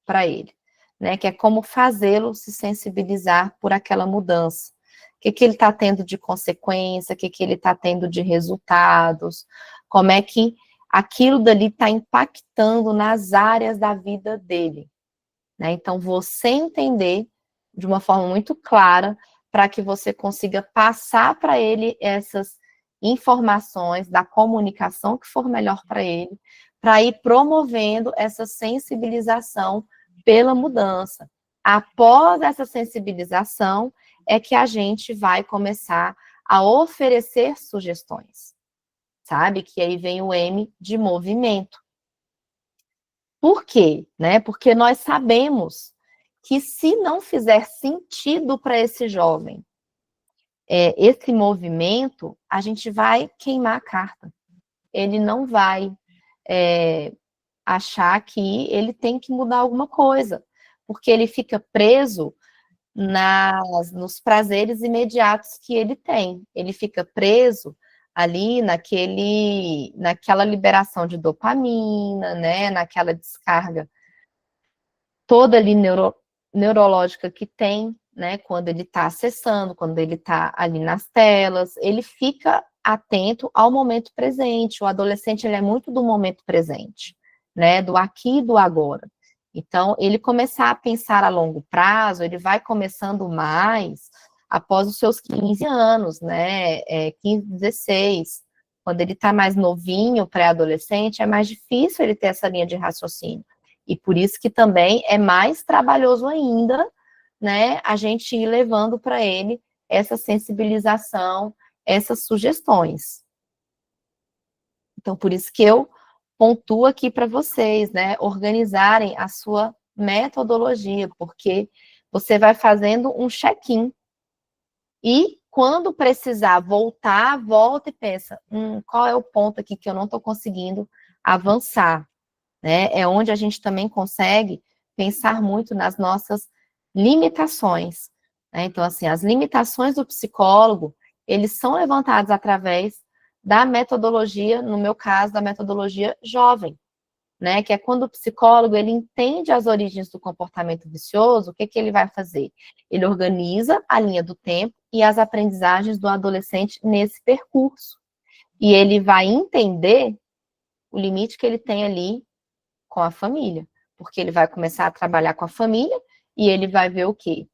para ele, né, que é como fazê-lo se sensibilizar por aquela mudança. O que ele está tendo de consequência, o que ele está tendo de resultados, como é que aquilo dali está impactando nas áreas da vida dele, né? Então, você entender de uma forma muito clara para que você consiga passar para ele essas informações da comunicação que for melhor para ele, para ir promovendo essa sensibilização pela mudança. Após essa sensibilização, é que a gente vai começar a oferecer sugestões, sabe? Que aí vem o M de movimento. Por quê? Né? Porque nós sabemos que se não fizer sentido para esse jovem esse movimento, a gente vai queimar a carta. Ele não vai achar que ele tem que mudar alguma coisa, porque ele fica preso nos prazeres imediatos que ele tem. Ele fica preso ali naquela liberação de dopamina, né, naquela descarga toda ali neurológica que tem, né, quando ele está acessando, quando ele está ali nas telas, ele fica atento ao momento presente. O adolescente, ele é muito do momento presente, né, do aqui e do agora. Então, ele começar a pensar a longo prazo, ele vai começando mais após os seus 15 anos, né, 15, 16. Quando ele está mais novinho, pré-adolescente, é mais difícil ele ter essa linha de raciocínio. E por isso que também é mais trabalhoso ainda, né, a gente ir levando para ele essa sensibilização, essas sugestões. Então, por isso que eu pontuo aqui para vocês, né, organizarem a sua metodologia, porque você vai fazendo um check-in. E quando precisar voltar, volta e pensa, qual é o ponto aqui que eu não estou conseguindo avançar? Né? É onde a gente também consegue pensar muito nas nossas limitações. Né? Então, assim, as limitações do psicólogo, eles são levantados através da metodologia, no meu caso, da metodologia jovem, né? Que é quando o psicólogo, ele entende as origens do comportamento vicioso, o que ele vai fazer? Ele organiza a linha do tempo e as aprendizagens do adolescente nesse percurso. E ele vai entender o limite que ele tem ali com a família, porque ele vai começar a trabalhar com a família e ele vai ver o quê?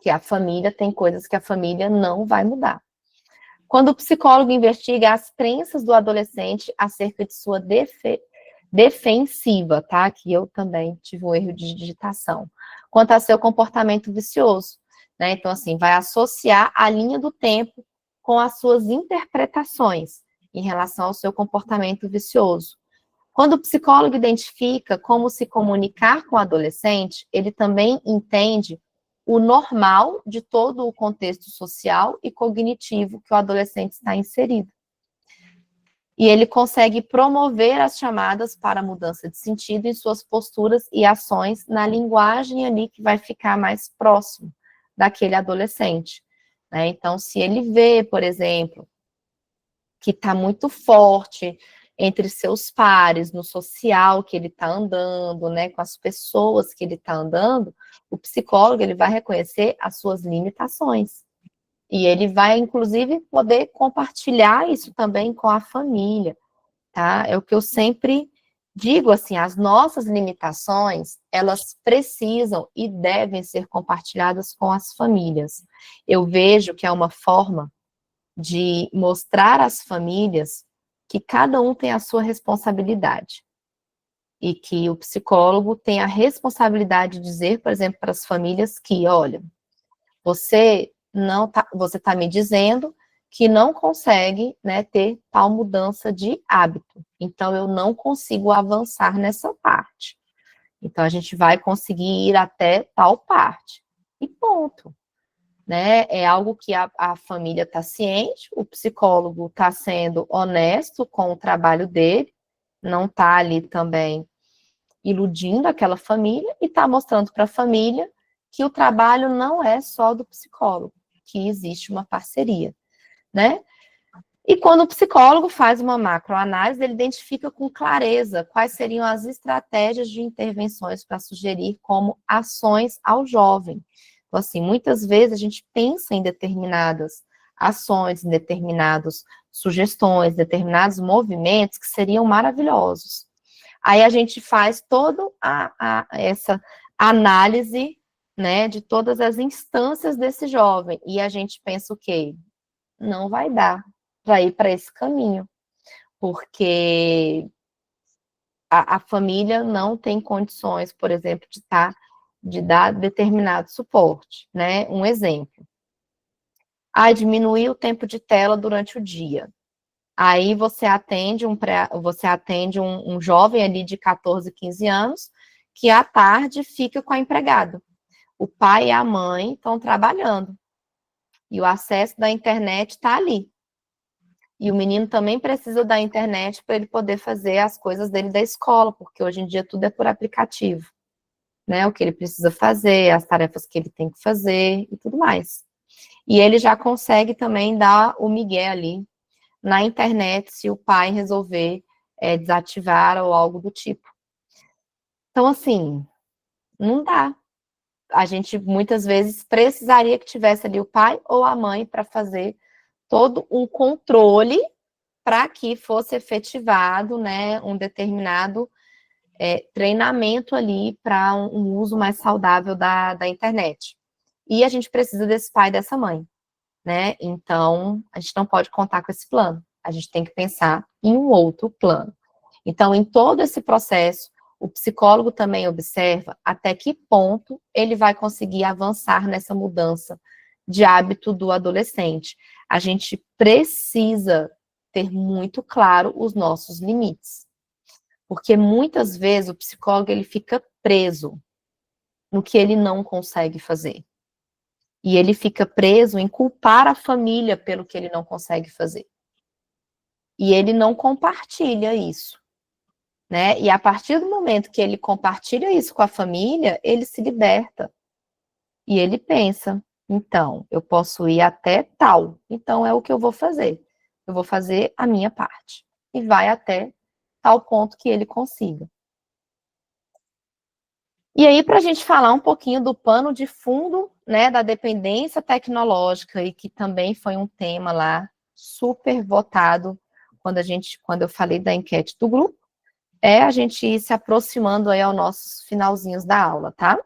Que a família tem coisas que a família não vai mudar. Quando o psicólogo investiga as crenças do adolescente acerca de sua defensiva, tá? Que eu também tive um erro de digitação. Quanto a seu comportamento vicioso, né? Então, assim, vai associar a linha do tempo com as suas interpretações em relação ao seu comportamento vicioso. Quando o psicólogo identifica como se comunicar com o adolescente, ele também entende o normal de todo o contexto social e cognitivo que o adolescente está inserido. E ele consegue promover as chamadas para a mudança de sentido em suas posturas e ações na linguagem ali que vai ficar mais próximo daquele adolescente. Né? Então, se ele vê, por exemplo, que está muito forte entre seus pares, no social que ele está andando, né, com as pessoas que ele está andando, o psicólogo, ele vai reconhecer as suas limitações. E ele vai, inclusive, poder compartilhar isso também com a família, tá? É o que eu sempre digo, assim, as nossas limitações, elas precisam e devem ser compartilhadas com as famílias. Eu vejo que é uma forma de mostrar às famílias que cada um tem a sua responsabilidade. E que o psicólogo tem a responsabilidade de dizer, por exemplo, para as famílias que, olha, você está me dizendo que não consegue, né, ter tal mudança de hábito. Então, eu não consigo avançar nessa parte. Então, a gente vai conseguir ir até tal parte. E ponto. Né? É algo que a família está ciente, o psicólogo está sendo honesto com o trabalho dele, não está ali também iludindo aquela família e está mostrando para a família que o trabalho não é só do psicólogo, que existe uma parceria, né? E quando o psicólogo faz uma macroanálise, ele identifica com clareza quais seriam as estratégias de intervenções para sugerir como ações ao jovem. Então, assim, muitas vezes a gente pensa em determinadas ações, em determinadas sugestões, determinados movimentos que seriam maravilhosos. Aí a gente faz toda essa análise, né, de todas as instâncias desse jovem, e a gente pensa o quê? Não vai dar para ir para esse caminho, porque a família não tem condições, por exemplo, de dar determinado suporte, né? Um exemplo. Diminuir o tempo de tela durante o dia. Aí você atende um jovem ali de 14, 15 anos, que à tarde fica com a empregada. O pai e a mãe estão trabalhando. E o acesso da internet está ali. E o menino também precisa da internet para ele poder fazer as coisas dele da escola, porque hoje em dia tudo é por aplicativo, né? O que ele precisa fazer, as tarefas que ele tem que fazer e tudo mais. E ele já consegue também dar o migué ali na internet, se o pai resolver desativar ou algo do tipo. Então, assim, não dá. A gente, muitas vezes, precisaria que tivesse ali o pai ou a mãe para fazer todo um controle para que fosse efetivado, né, um determinado treinamento ali para um uso mais saudável da internet. E a gente precisa desse pai e dessa mãe, né? Então, a gente não pode contar com esse plano. A gente tem que pensar em um outro plano. Então, em todo esse processo, o psicólogo também observa até que ponto ele vai conseguir avançar nessa mudança de hábito do adolescente. A gente precisa ter muito claro os nossos limites. Porque muitas vezes o psicólogo ele fica preso no que ele não consegue fazer. E ele fica preso em culpar a família pelo que ele não consegue fazer. E ele não compartilha isso, né? E a partir do momento que ele compartilha isso com a família, ele se liberta. E ele pensa, então, eu posso ir até tal, então é o que eu vou fazer. Eu vou fazer a minha parte. E vai até tal ponto que ele consiga. E aí, para a gente falar um pouquinho do pano de fundo, né, da dependência tecnológica, e que também foi um tema lá super votado quando eu falei da enquete do grupo, a gente ir se aproximando aí aos nossos finalzinhos da aula, tá?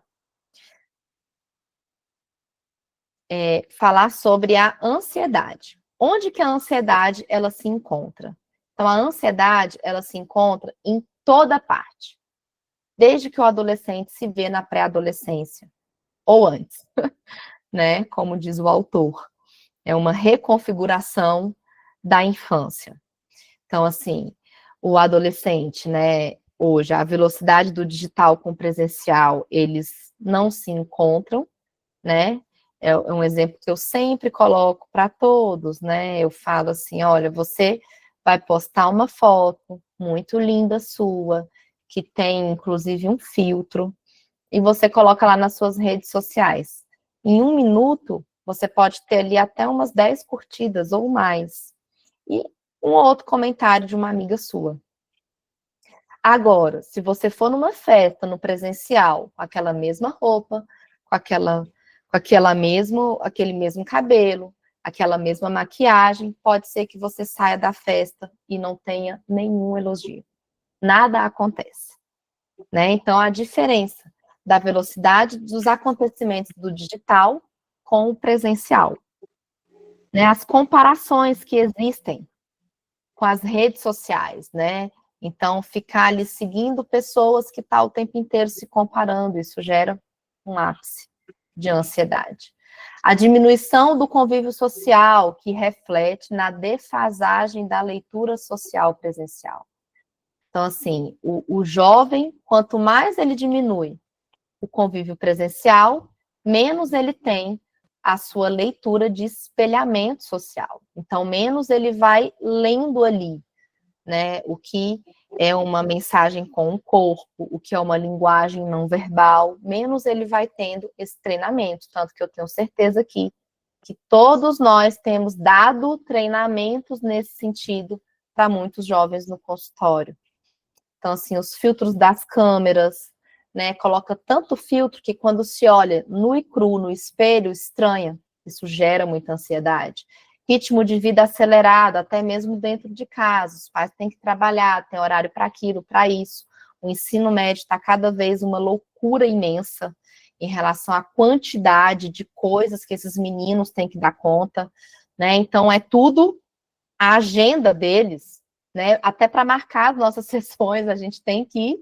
Falar sobre a ansiedade. Onde que a ansiedade, ela se encontra? Então, a ansiedade, ela se encontra em toda parte. Desde que o adolescente se vê na pré-adolescência, ou antes, né? Como diz o autor. É uma reconfiguração da infância. Então, assim, o adolescente, né? Hoje, a velocidade do digital com o presencial, eles não se encontram, né? É um exemplo que eu sempre coloco para todos, né? Eu falo assim, olha, você vai postar uma foto muito linda sua, que tem, inclusive, um filtro, e você coloca lá nas suas redes sociais. Em 1 minuto, você pode ter ali até umas 10 curtidas ou mais. E um outro comentário de uma amiga sua. Agora, se você for numa festa, no presencial, com aquela mesma roupa, com aquele mesmo cabelo, aquela mesma maquiagem, pode ser que você saia da festa e não tenha nenhum elogio. Nada acontece, né? Então, a diferença da velocidade dos acontecimentos do digital com o presencial, né? As comparações que existem com as redes sociais, né? Então, ficar ali seguindo pessoas que estão o tempo inteiro se comparando, isso gera um ápice de ansiedade. A diminuição do convívio social, que reflete na defasagem da leitura social presencial. Então, assim, o jovem, quanto mais ele diminui o convívio presencial, menos ele tem a sua leitura de espelhamento social. Então, menos ele vai lendo ali, né, o que é uma mensagem com o corpo, o que é uma linguagem não verbal, menos ele vai tendo esse treinamento. Tanto que eu tenho certeza que que todos nós temos dado treinamentos nesse sentido para muitos jovens no consultório. Então, assim, os filtros das câmeras, né, coloca tanto filtro que quando se olha nu e cru no espelho, estranha, isso gera muita ansiedade. Ritmo de vida acelerado, até mesmo dentro de casa, os pais têm que trabalhar, tem horário para aquilo, para isso. O ensino médio está cada vez uma loucura imensa em relação à quantidade de coisas que esses meninos têm que dar conta, né? Então, é tudo a agenda deles, né? Até para marcar as nossas sessões, a gente tem que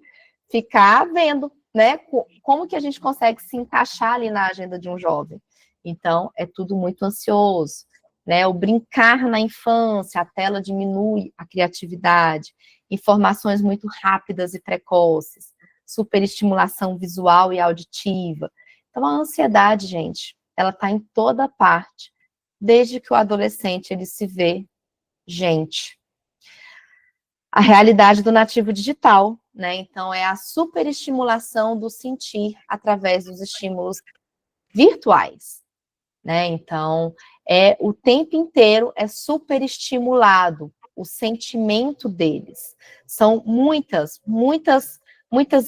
ficar vendo, né? Como que a gente consegue se encaixar ali na agenda de um jovem. Então, é tudo muito ansioso, né? O brincar na infância, a tela diminui a criatividade, informações muito rápidas e precoces, superestimulação visual e auditiva. Então, a ansiedade, gente, ela está em toda parte, desde que o adolescente ele se vê gente. A realidade do nativo digital, né? Então, é a superestimulação do sentir através dos estímulos virtuais, né? Então, o tempo inteiro é superestimulado o sentimento deles. São muitas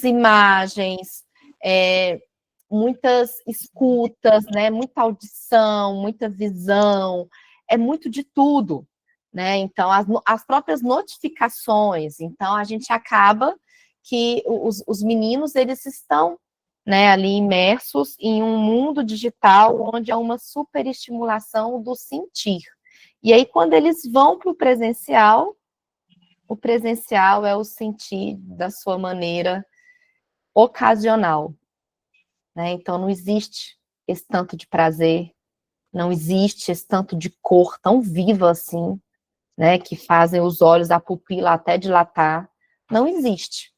imagens, muitas escutas, né? Muita audição, muita visão, é muito de tudo, né? Então, as próprias notificações. Então, a gente acaba que os meninos, eles estão, né, ali imersos em um mundo digital onde há uma superestimulação do sentir. E aí, quando eles vão para o presencial é o sentir da sua maneira ocasional, né? Então, não existe esse tanto de prazer, não existe esse tanto de cor tão viva assim, né, que fazem os olhos, a pupila até dilatar, não existe.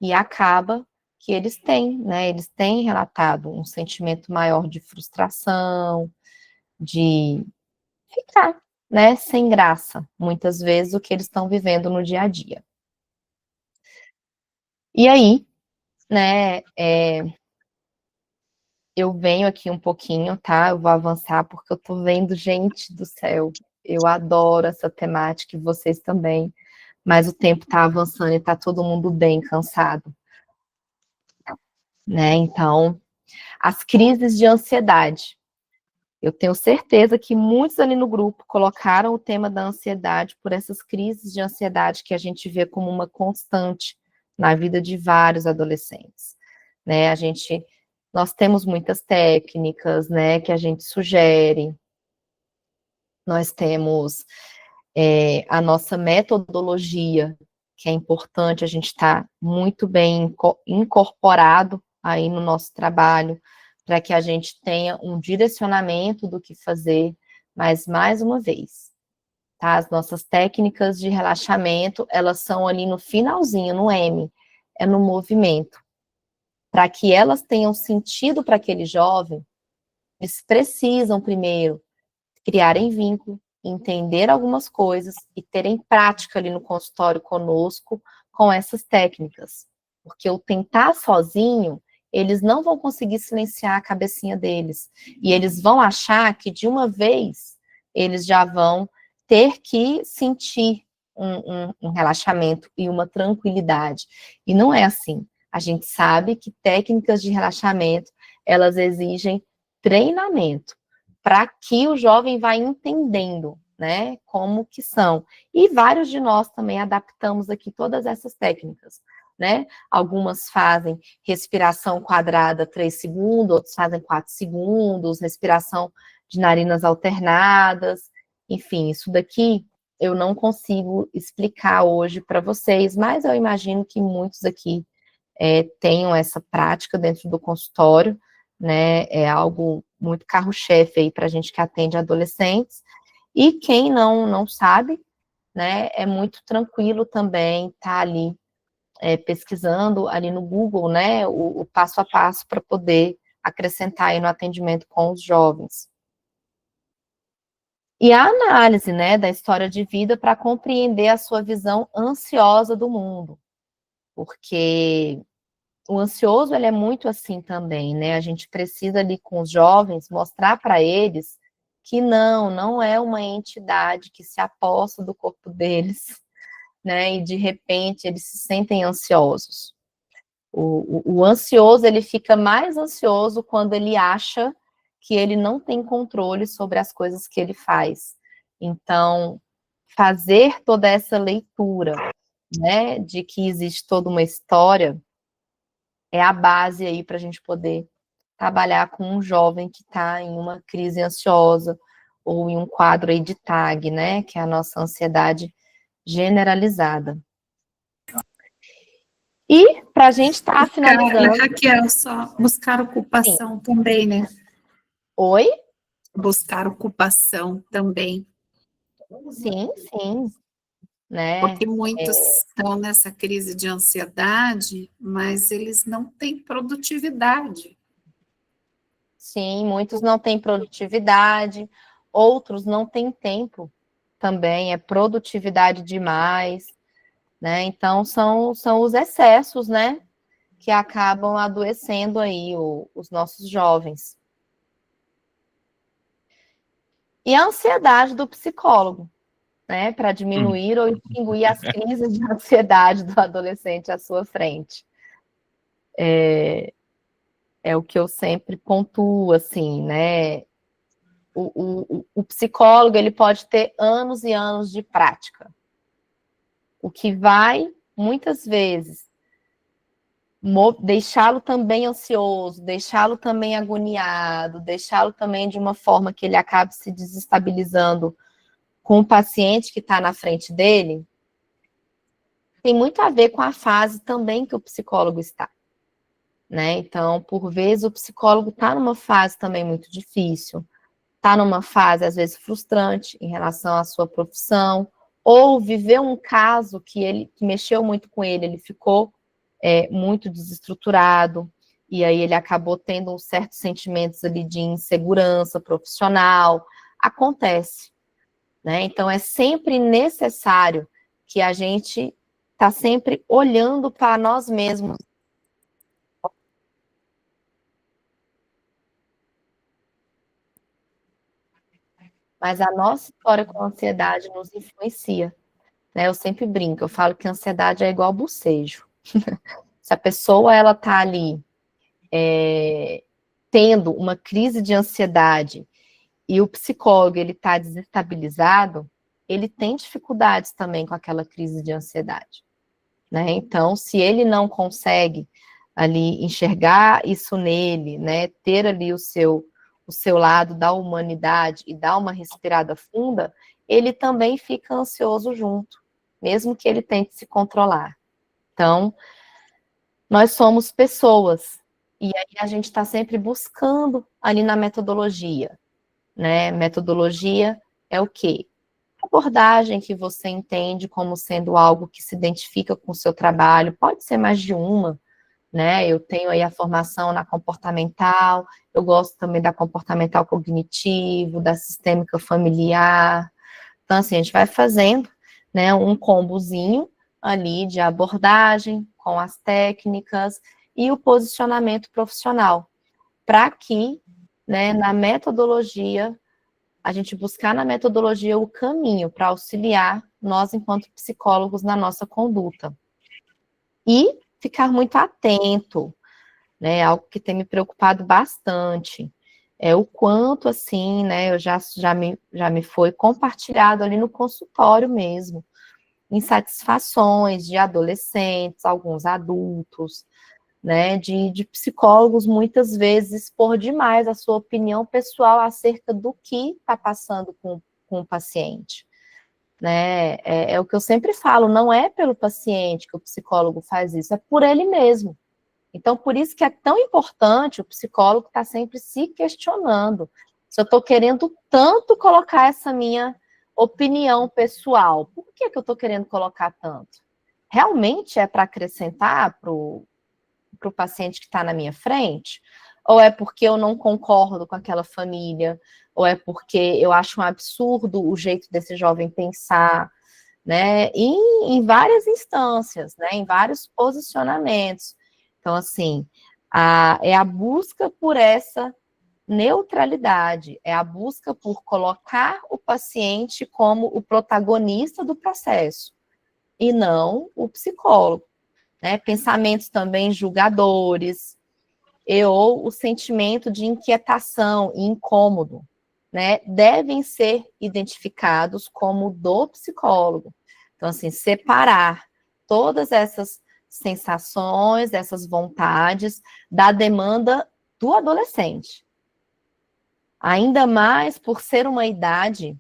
E acaba que eles têm, né, eles têm relatado um sentimento maior de frustração, de ficar, né, sem graça, muitas vezes, o que eles estão vivendo no dia a dia. E aí, né, eu venho aqui um pouquinho, tá, eu vou avançar, porque eu tô vendo, gente do céu, eu adoro essa temática, e vocês também, mas o tempo tá avançando e tá todo mundo bem cansado, né, então, as crises de ansiedade. Eu tenho certeza que muitos ali no grupo colocaram o tema da ansiedade por essas crises de ansiedade que a gente vê como uma constante na vida de vários adolescentes, né? Nós temos muitas técnicas, né, que a gente sugere. Nós temos a nossa metodologia, que é importante, a gente está muito bem incorporado aí no nosso trabalho, para que a gente tenha um direcionamento do que fazer, mas, mais uma vez, tá? As nossas técnicas de relaxamento, elas são ali no finalzinho, no M, é no movimento. Para que elas tenham sentido para aquele jovem, eles precisam, primeiro, criarem vínculo, entender algumas coisas e terem prática ali no consultório conosco com essas técnicas. Porque o tentar sozinho, eles não vão conseguir silenciar a cabecinha deles. E eles vão achar que, de uma vez, eles já vão ter que sentir um relaxamento e uma tranquilidade. E não é assim. A gente sabe que técnicas de relaxamento, elas exigem treinamento, para que o jovem vá entendendo, né, como que são. E vários de nós também adaptamos aqui todas essas técnicas, né? Algumas fazem respiração quadrada 3 segundos, outros fazem 4 segundos, respiração de narinas alternadas, enfim, isso daqui eu não consigo explicar hoje para vocês, mas eu imagino que muitos aqui tenham essa prática dentro do consultório, né? É algo muito carro-chefe aí para a gente que atende adolescentes. E quem não sabe, né, é muito tranquilo também estar ali pesquisando ali no Google, né, o passo a passo para poder acrescentar aí no atendimento com os jovens. E a análise, né, da história de vida para compreender a sua visão ansiosa do mundo. Porque o ansioso, ele é muito assim também, né? A gente precisa ali com os jovens mostrar para eles que não é uma entidade que se aposta do corpo deles, né, e de repente eles se sentem ansiosos. O ansioso, ele fica mais ansioso quando ele acha que ele não tem controle sobre as coisas que ele faz. Então, fazer toda essa leitura, né, de que existe toda uma história, é a base aí para a gente poder trabalhar com um jovem que está em uma crise ansiosa, ou em um quadro aí de TAG, né, que é a nossa ansiedade generalizada. E, para a gente estar finalizando... Raquel, só buscar ocupação também, né? Oi? Buscar ocupação também. Sim, né? Porque muitos estão nessa crise de ansiedade, mas eles não têm produtividade. Sim, muitos não têm produtividade, outros não têm tempo também, é produtividade demais, né? Então, são os excessos, né, que acabam adoecendo aí os nossos jovens. E a ansiedade do psicólogo, né, para diminuir ou extinguir as crises de ansiedade do adolescente à sua frente. É o que eu sempre pontuo, assim, né? O psicólogo, ele pode ter anos e anos de prática, o que vai, muitas vezes, deixá-lo também ansioso, deixá-lo também agoniado, deixá-lo também de uma forma que ele acabe se desestabilizando com o paciente que está na frente dele, tem muito a ver com a fase também que o psicólogo está, né? Então, por vezes, o psicólogo está numa fase também muito difícil, está numa fase, às vezes, frustrante em relação à sua profissão, ou viveu um caso que mexeu muito com ele ficou muito desestruturado, e aí ele acabou tendo uns certos sentimentos ali de insegurança profissional. Acontece, né? Então, é sempre necessário que a gente está sempre olhando para nós mesmos. Mas a nossa história com a ansiedade nos influencia, né? Eu sempre brinco, eu falo que a ansiedade é igual bocejo. Se a pessoa, ela está ali tendo uma crise de ansiedade e o psicólogo, ele está desestabilizado, ele tem dificuldades também com aquela crise de ansiedade, né? Então, se ele não consegue ali enxergar isso nele, né, ter ali o seu lado da humanidade e dar uma respirada funda, ele também fica ansioso junto, mesmo que ele tente se controlar. Então, nós somos pessoas, e aí a gente está sempre buscando ali na metodologia, né? Metodologia é o quê? Abordagem que você entende como sendo algo que se identifica com o seu trabalho, pode ser mais de uma, né? Eu tenho aí a formação na comportamental, eu gosto também da comportamental cognitivo, da sistêmica familiar. Então, assim, a gente vai fazendo, né, um combozinho ali de abordagem com as técnicas e o posicionamento profissional, para que, né, na metodologia, a gente buscar na metodologia o caminho para auxiliar nós, enquanto psicólogos, na nossa conduta. E ficar muito atento, né, algo que tem me preocupado bastante, é o quanto, assim, né, já me foi compartilhado ali no consultório mesmo, insatisfações de adolescentes, alguns adultos, né, de psicólogos muitas vezes expor demais a sua opinião pessoal acerca do que está passando com o paciente, né, é o que eu sempre falo, não é pelo paciente que o psicólogo faz isso, é por ele mesmo. Então, por isso que é tão importante o psicólogo estar sempre se questionando, se eu estou querendo tanto colocar essa minha opinião pessoal, por que eu estou querendo colocar tanto? Realmente é para acrescentar para o paciente que está na minha frente? Ou é porque eu não concordo com aquela família? Ou é porque eu acho um absurdo o jeito desse jovem pensar? Né? Em várias instâncias, né? Em vários posicionamentos. Então, assim, é a busca por essa neutralidade, é a busca por colocar o paciente como o protagonista do processo, e não o psicólogo, né? Pensamentos também julgadores, ou o sentimento de inquietação e incômodo, né? Devem ser identificados como do psicólogo. Então, assim, separar todas essas sensações, essas vontades da demanda do adolescente. Ainda mais por ser uma idade,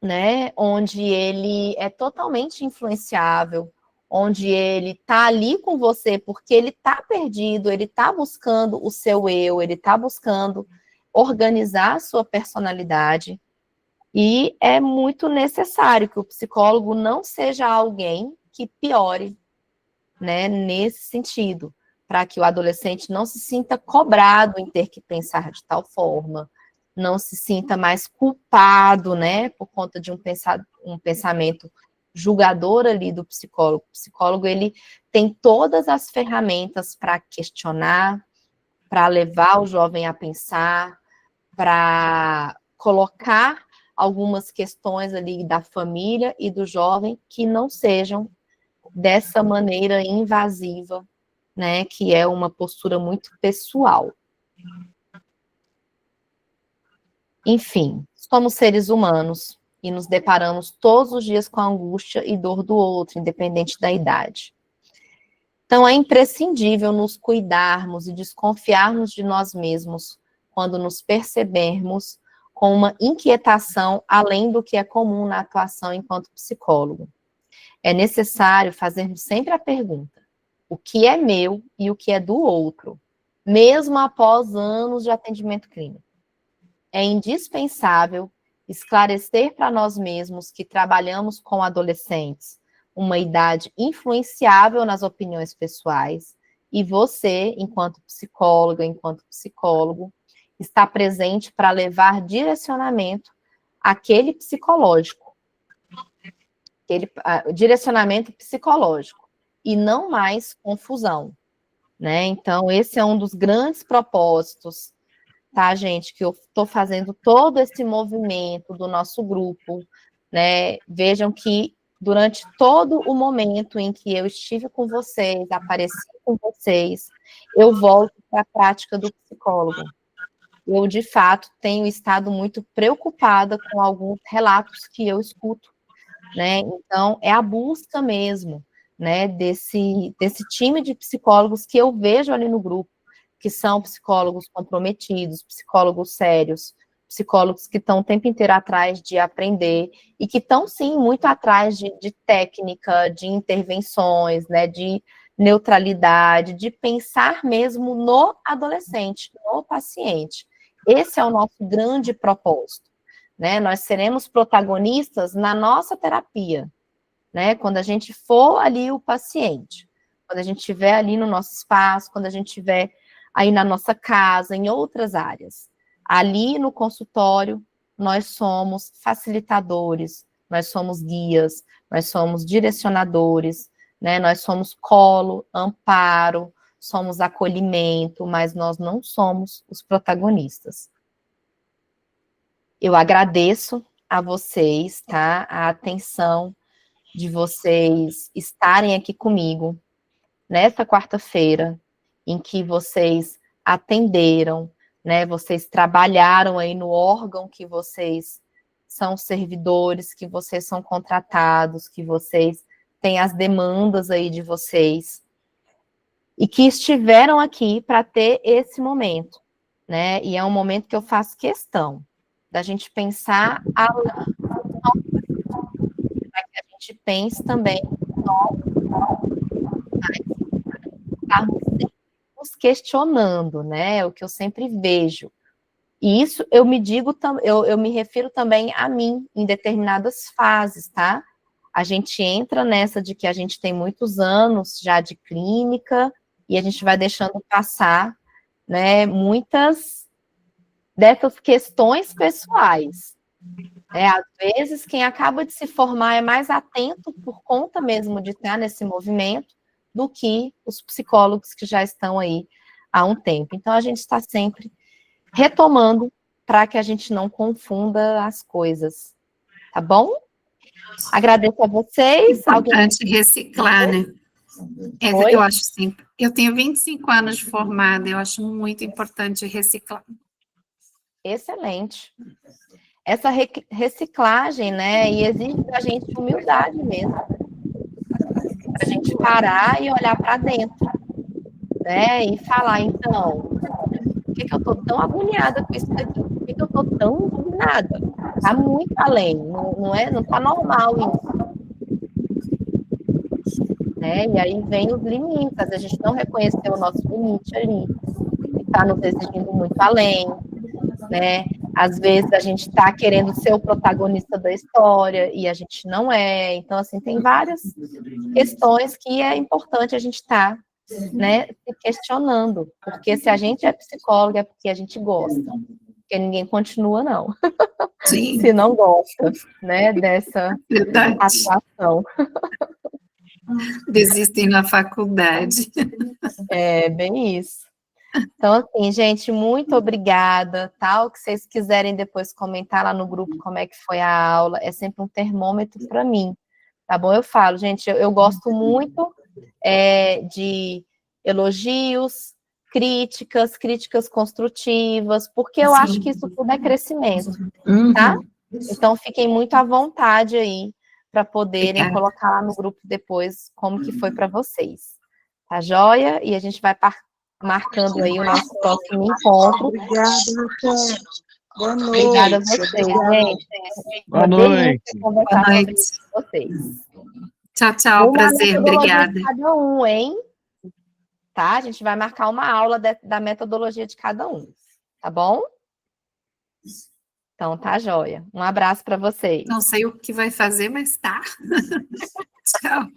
né, onde ele é totalmente influenciável, onde ele está ali com você porque ele está perdido, ele está buscando o seu eu, ele está buscando organizar a sua personalidade, e é muito necessário que o psicólogo não seja alguém que piore, né, nesse sentido, para que o adolescente não se sinta cobrado em ter que pensar de tal forma, não se sinta mais culpado, né, por conta de um pensamento julgador ali do psicólogo. O psicólogo, ele tem todas as ferramentas para questionar, para levar o jovem a pensar, para colocar algumas questões ali da família e do jovem que não sejam dessa maneira invasiva, né, que é uma postura muito pessoal. Enfim, somos seres humanos e nos deparamos todos os dias com a angústia e dor do outro, independente da idade. Então, é imprescindível nos cuidarmos e desconfiarmos de nós mesmos quando nos percebermos com uma inquietação além do que é comum na atuação enquanto psicólogo. É necessário fazermos sempre a pergunta: o que é meu e o que é do outro, mesmo após anos de atendimento clínico. É indispensável esclarecer para nós mesmos que trabalhamos com adolescentes, uma idade influenciável nas opiniões pessoais, e você, enquanto psicóloga, enquanto psicólogo, está presente para levar direcionamento àquele psicológico, direcionamento psicológico, e não mais confusão, né? Então, esse é um dos grandes propósitos, tá, gente, que eu estou fazendo todo esse movimento do nosso grupo, né? Vejam que durante todo o momento em que eu estive com vocês, apareci com vocês, eu volto para a prática do psicólogo. Eu, de fato, tenho estado muito preocupada com alguns relatos que eu escuto, né? Então, é a busca mesmo, né, desse time de psicólogos que eu vejo ali no grupo, que são psicólogos comprometidos, psicólogos sérios, psicólogos que estão o tempo inteiro atrás de aprender e que estão, sim, muito atrás de técnica, de intervenções, né, de neutralidade, de pensar mesmo no adolescente, no paciente. Esse é o nosso grande propósito, né? Nós seremos protagonistas na nossa terapia, né? Quando a gente for ali o paciente, quando a gente estiver ali no nosso espaço, quando a gente estiver aí na nossa casa, em outras áreas. Ali no consultório, nós somos facilitadores, nós somos guias, nós somos direcionadores, né? Nós somos colo, amparo, somos acolhimento, mas nós não somos os protagonistas. Eu agradeço a vocês, tá? A atenção de vocês estarem aqui comigo nessa quarta-feira, em que vocês atenderam, né? Vocês trabalharam aí no órgão que vocês são servidores, que vocês são contratados, que vocês têm as demandas aí de vocês, e que estiveram aqui para ter esse momento, né? E é um momento que eu faço questão da gente pensar para que a gente pense também estarmos nos questionando, né? O que eu sempre vejo. E isso eu me digo, eu me refiro também a mim em determinadas fases, tá? A gente entra nessa de que a gente tem muitos anos já de clínica e a gente vai deixando passar, né, muitas dessas questões pessoais. Às vezes, quem acaba de se formar é mais atento por conta mesmo de estar nesse movimento do que os psicólogos que já estão aí há um tempo. Então, a gente está sempre retomando para que a gente não confunda as coisas, tá bom? Agradeço a vocês. Alguém... Importante reciclar, né? Oi? Eu acho sempre. Eu tenho 25 anos de formada, eu acho muito importante reciclar. Excelente. Essa reciclagem, né, e exige da gente humildade mesmo, para a gente parar e olhar para dentro, né, e falar, então, por que eu estou tão agoniada com isso daqui? Por que eu estou tão indignada? Está muito além, não está normal isso. Né? E aí vem os limites, a gente não reconheceu o nosso limite ali, está nos exigindo muito além, né? Às vezes a gente está querendo ser o protagonista da história e a gente não é. Então, assim, tem várias questões que é importante a gente estar, né, se questionando. Porque se a gente é psicóloga é porque a gente gosta. Porque ninguém continua, não. Sim. Se não gosta, né, dessa atuação. Desistem na faculdade. É, bem isso. Então, assim, gente, muito obrigada, tá? O que vocês quiserem depois comentar lá no grupo como é que foi a aula, é sempre um termômetro para mim, tá bom? Eu falo, gente, eu gosto muito de elogios, críticas construtivas, porque eu acho que isso tudo é crescimento, tá? Então, fiquem muito à vontade aí para poderem colocar lá no grupo depois como que foi para vocês. Tá joia? E a gente vai marcando aí o nosso próximo encontro. Obrigada, Raquel. Boa noite. Obrigada a vocês, gente. Boa noite. Conversar sobre isso com vocês. Tchau, tchau. Prazer. Obrigada. De cada um, hein? Tá? A gente vai marcar uma aula da metodologia de cada um. Tá bom? Então, tá joia. Um abraço para vocês. Não sei o que vai fazer, mas tá. Tchau.